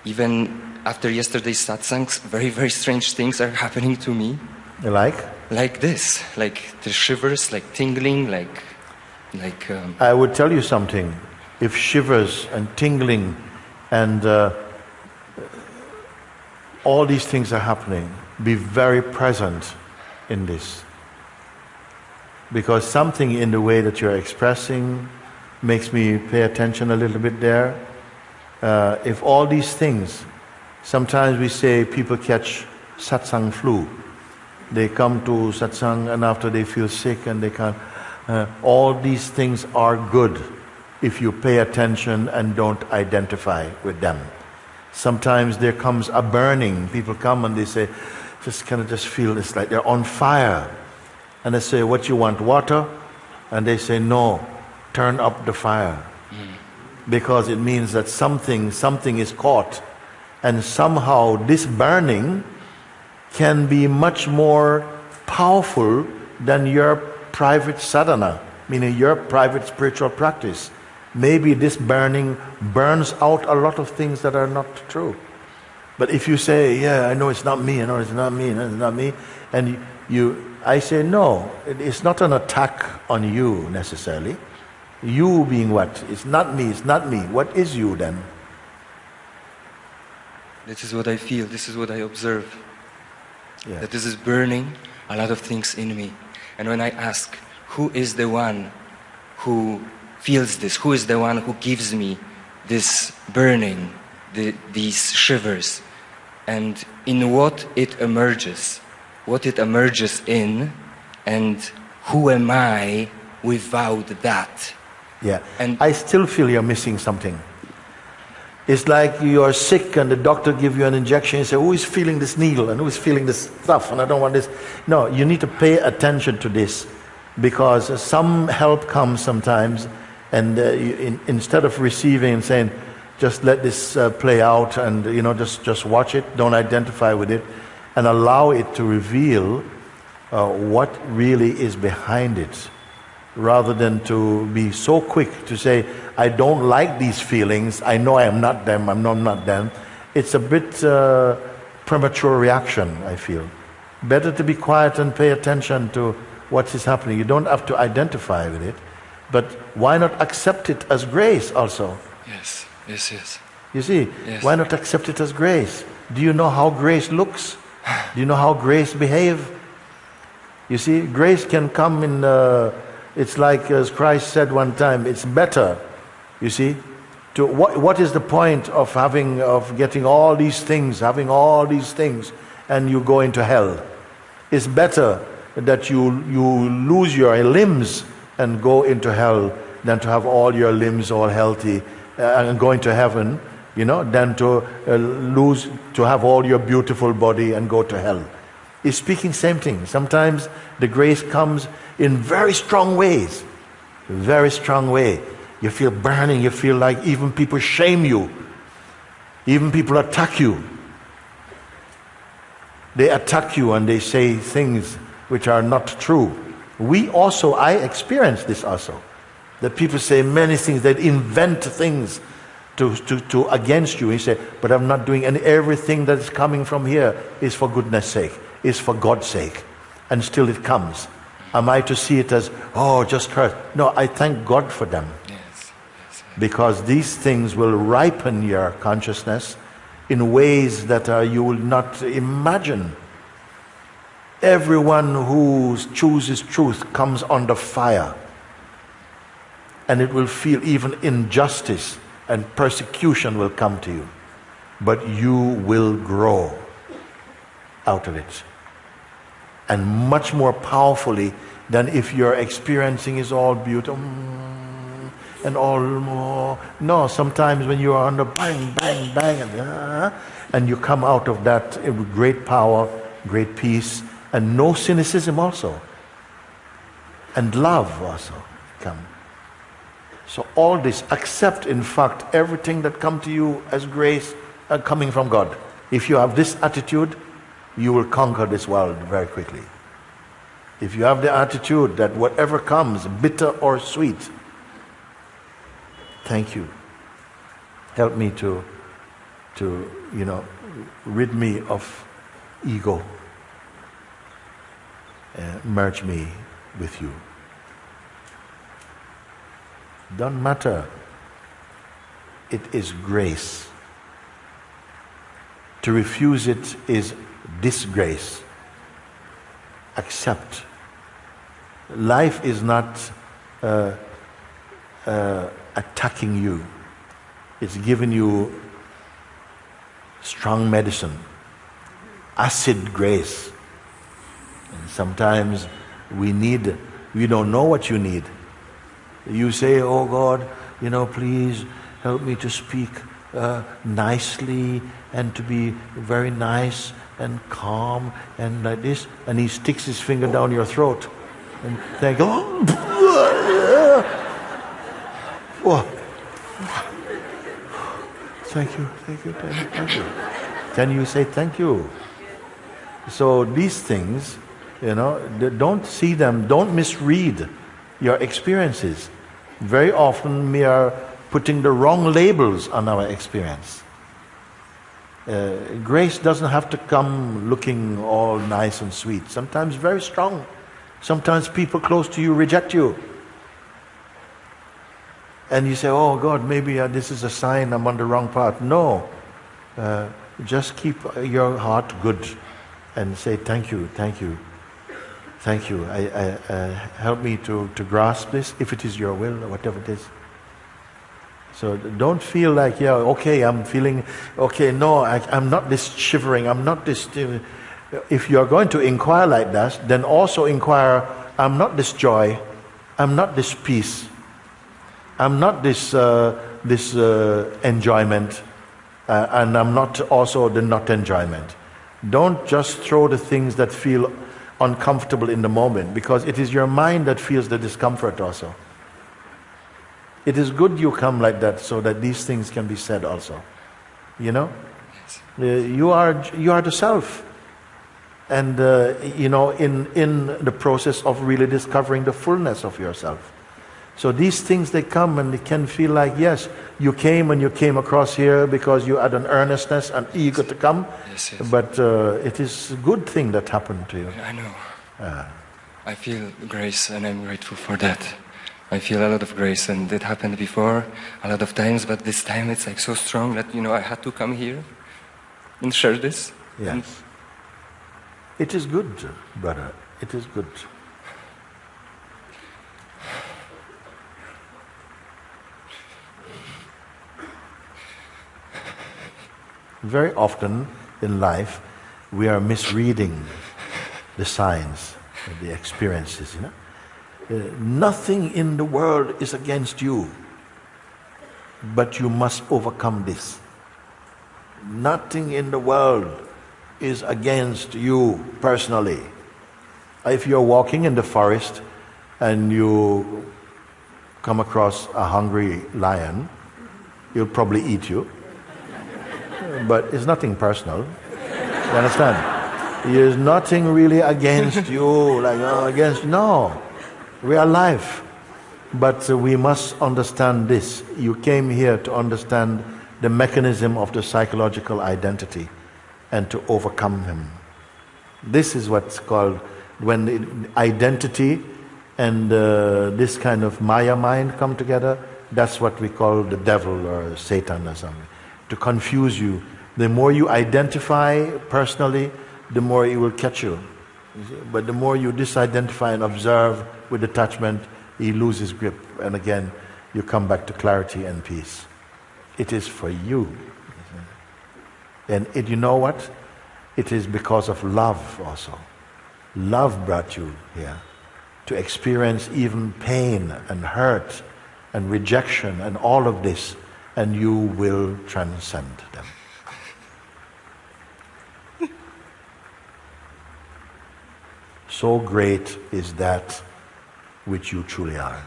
Even after yesterday's satsangs, very, very strange things are happening to me. Like? Like this, like the shivers, like tingling, like. I would tell you something. If shivers and tingling and all these things are happening, be very present in this. Because something in the way that you're expressing makes me pay attention a little bit there. If all these things, sometimes we say people catch satsang flu. They come to satsang and after they feel sick and they can't. All these things are good if you pay attention and don't identify with them. Sometimes there comes a burning. People come and they say, just feel it's like they're on fire. And I say, what you want, water? And they say, no, turn up the fire. Because it means that something is caught. And somehow this burning can be much more powerful than your private sadhana, meaning your private spiritual practice. Maybe this burning burns out a lot of things that are not true. But if you say, yeah, I know it's not me, I know it's not me, it's not me, and I say, no, it's not an attack on you necessarily. You being what? It's not me, it's not me. What is you then? This is what I feel, this is what I observe. Yeah. That this is burning a lot of things in me. And when I ask, who is the one who feels this? Who is the one who gives me this burning, these shivers? And in what it emerges in, and who am I without that? Yeah, and I still feel you're missing something. It's like you're sick and the doctor gives you an injection and say, who is feeling this needle and who is feeling this stuff and I don't want this. No, you need to pay attention to this because some help comes sometimes and instead of receiving and saying, just let this play out and just watch it, don't identify with it and allow it to reveal what really is behind it. Rather than to be so quick to say, I don't like these feelings, I know I am not them, I know I'm not them. It's a bit premature reaction, I feel. Better to be quiet and pay attention to what is happening. You don't have to identify with it, but why not accept it as grace also? Yes, yes, yes. You see, yes. Why not accept it as grace? Do you know how grace looks? Do you know how grace behaves? You see, grace can come in, it's like as Christ said one time, it's better, you see, to what is the point of getting all these things, having all these things, and you go into hell? It's better that you lose your limbs and go into hell than to have all your limbs all healthy and go into heaven, than to have all your beautiful body and go to hell. He's speaking same thing. Sometimes the grace comes in very strong ways, very strong way. You feel burning, you feel like even people shame you, even people attack you. They attack you and they say things which are not true. I experience this also, that people say many things, they invent things to against you. He said, but I'm not doing, and everything that is coming from here is for goodness sake, is for God's sake, and still it comes. Am I to see it as, just hurt? No, I thank God for them. Yes. Because these things will ripen your consciousness in ways that you will not imagine. Everyone who chooses truth comes under fire, and it will feel even injustice and persecution will come to you, but you will grow out of it, and much more powerfully than if your experiencing is all beautiful and all more. No, sometimes when you are under bang, bang, bang, and you come out of that with great power, great peace, and no cynicism also, and love also come. So all this, accept in fact everything that come to you as grace coming from God. If you have this attitude, you will conquer this world very quickly. If you have the attitude that whatever comes, bitter or sweet, thank you. Help me to rid me of ego. Merge me with you. Don't matter. It is grace. To refuse it is disgrace. Accept. Life is not attacking you. It's giving you strong medicine, acid grace. And sometimes we don't know what you need. You say, oh God, please help me to speak nicely and to be very nice and calm and like this. And he sticks his finger down your throat and think, thank you. Can you say thank you? So these things, don't see them, don't misread your experiences. Very often we are putting the wrong labels on our experience. Grace doesn't have to come looking all nice and sweet. Sometimes very strong. Sometimes people close to you reject you. And you say, oh God, maybe this is a sign I'm on the wrong path. No. Just keep your heart good and say thank you. Thank you. Help me to grasp this, if it is your will or whatever it is. So don't feel like, I'm feeling, no, I'm not this shivering, I'm not this. If you are going to inquire like that, then also inquire, I'm not this joy, I'm not this peace, I'm not this enjoyment, and I'm not also the not enjoyment. Don't just throw the things that feel uncomfortable in the moment, because it is your mind that feels the discomfort also. It is good you come like that so that these things can be said also. You are the self, and in the process of really discovering the fullness of yourself. So these things, they come and they can feel like, yes, you came and you came across here because you had an earnestness and eager to come. Yes. But it is a good thing that happened to you. I know. I feel grace and I'm grateful for that. I feel a lot of grace, and it happened before a lot of times, but this time it's like so strong that, I had to come here and share this. Yes. It is good, brother. It is good. Very often in life, we are misreading the signs, the experiences, Nothing in the world is against you, but you must overcome this. Nothing in the world is against you personally. If you're walking in the forest and you come across a hungry lion, he'll probably eat you. But it's nothing personal. You understand? There's nothing really against you, no. We are alive. But we must understand this. You came here to understand the mechanism of the psychological identity and to overcome him. This is what's called, when the identity and this kind of Maya mind come together, that's what we call the devil or Satan or something. To confuse you. The more you identify personally, the more he will catch you. But the more you disidentify and observe with detachment, he loses grip. And again, you come back to clarity and peace. It is for you. And you know what? It is because of love also. Love brought you here to experience even pain and hurt and rejection and all of this, and you will transcend them. So great is that which you truly are.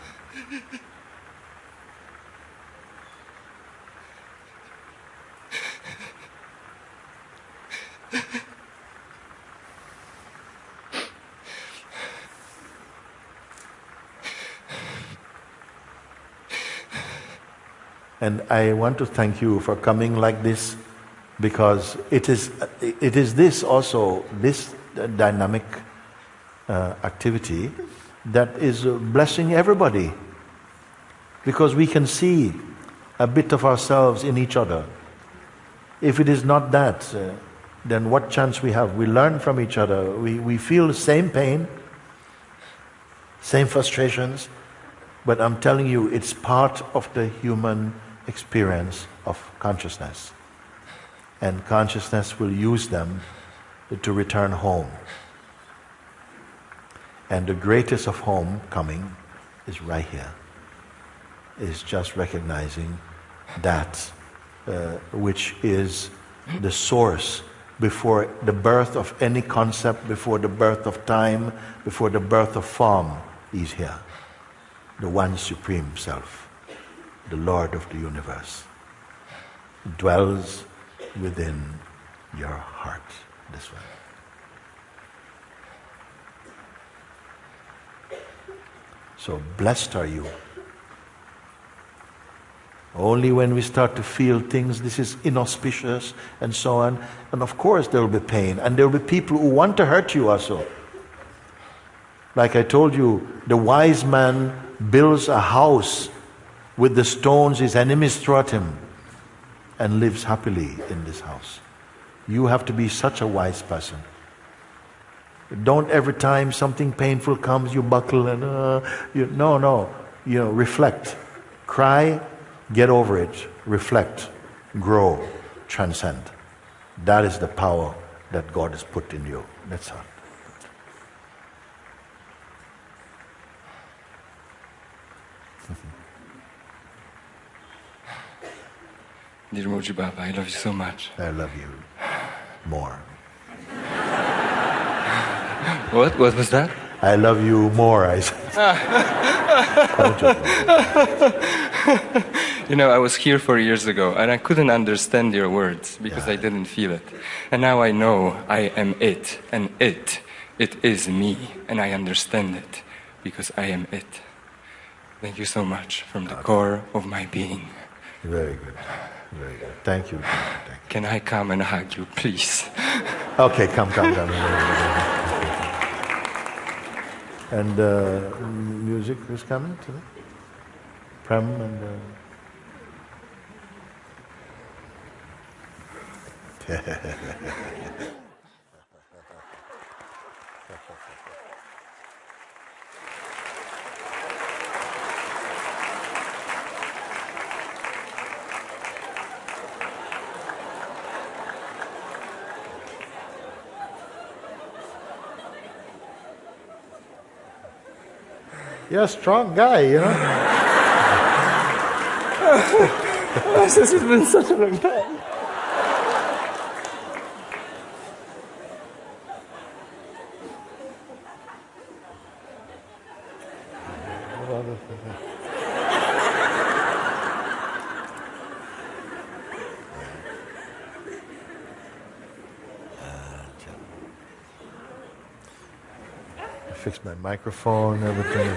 And I want to thank you for coming like this, because it is this also, this dynamic activity that is blessing everybody, because we can see a bit of ourselves in each other. If it is not that, then what chance we have? We learn from each other. We feel the same pain, same frustrations, but I'm telling you, it's part of the human experience of consciousness. And consciousness will use them to return home. And the greatest of homecoming is right here. It's just recognizing that which is the source before the birth of any concept, before the birth of time, before the birth of form. He's here. The one supreme self, the Lord of the universe, dwells within your heart. This one. So blessed are you. Only when we start to feel things, this is inauspicious and so on, and of course there will be pain, and there will be people who want to hurt you also. Like I told you, the wise man builds a house with the stones his enemies throw at him and lives happily in this house. You have to be such a wise person. Don't every time something painful comes, you buckle and reflect. Cry, get over it. Reflect, grow, transcend. That is the power that God has put in you. That's all. Dear Mooji Baba, I love you so much. I love you more. What was that? I love you more, I said. I was here 4 years ago and I couldn't understand your words because I didn't feel it. And now I know I am it, and it is me, and I understand it because I am it. Thank you so much from the core of my being. Very good. Very good. Thank you. Thank you. Can I come and hug you, please? Okay, come. And music is coming today? Prem and... You're a strong guy, you know. This has been such a long time. Fix my microphone, everything.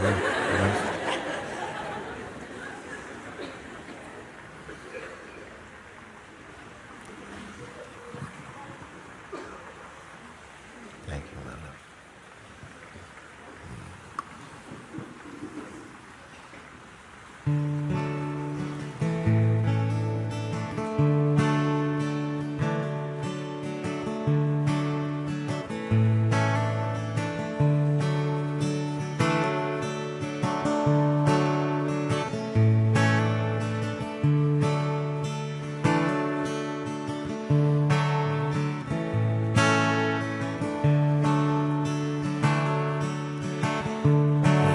Thank you, my love.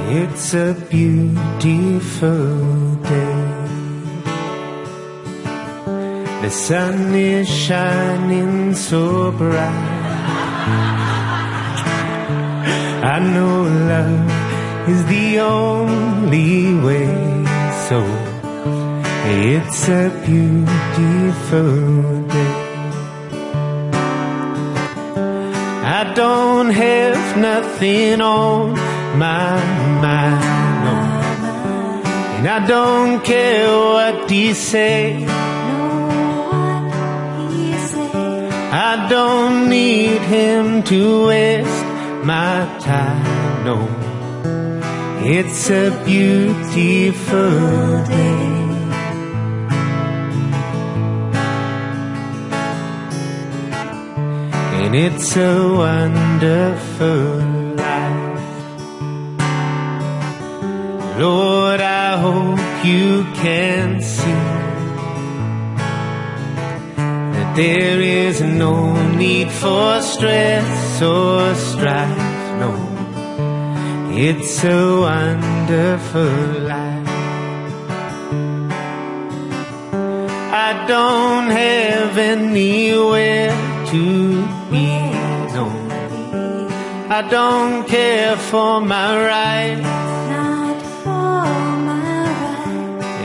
It's a beautiful day. The sun is shining so bright. I know love is the only way, so it's a beautiful day. I don't have nothing on my mind, no. And I don't care what he say. I don't need him to waste my time, no. It's a beautiful day. And it's a wonderful life. Lord, I hope you can see that there is no need for stress or strife, no. It's a wonderful life. I don't have anywhere to be, no. I don't care for my rights,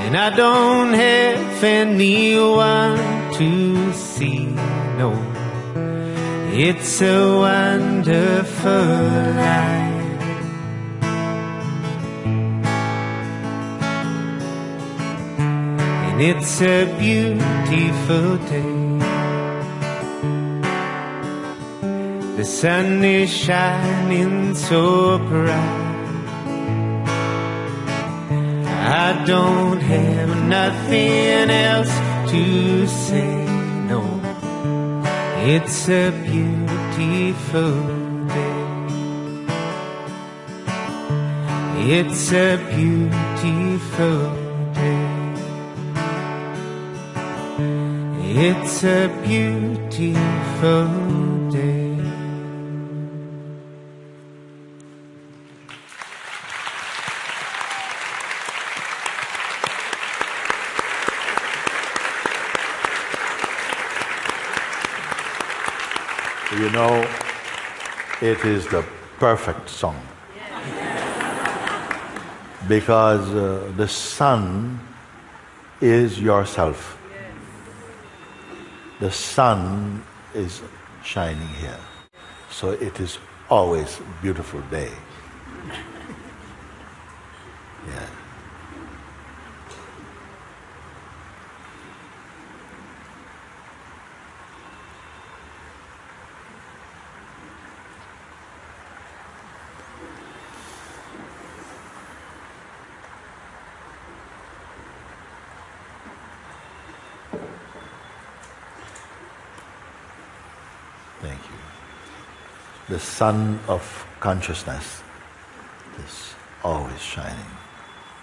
and I don't have anyone to see, no. It's a wonderful life. And it's a beautiful day. The sun is shining so bright. I don't have nothing else to say, no. It's a beautiful day. It's a beautiful day. It's a beautiful day. You know, it is the perfect song. Because the sun is yourself. The sun is shining here. So it is always a beautiful day. Yeah. the sun of consciousness is always shining.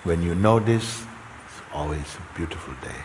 When you know this, it's always a beautiful day.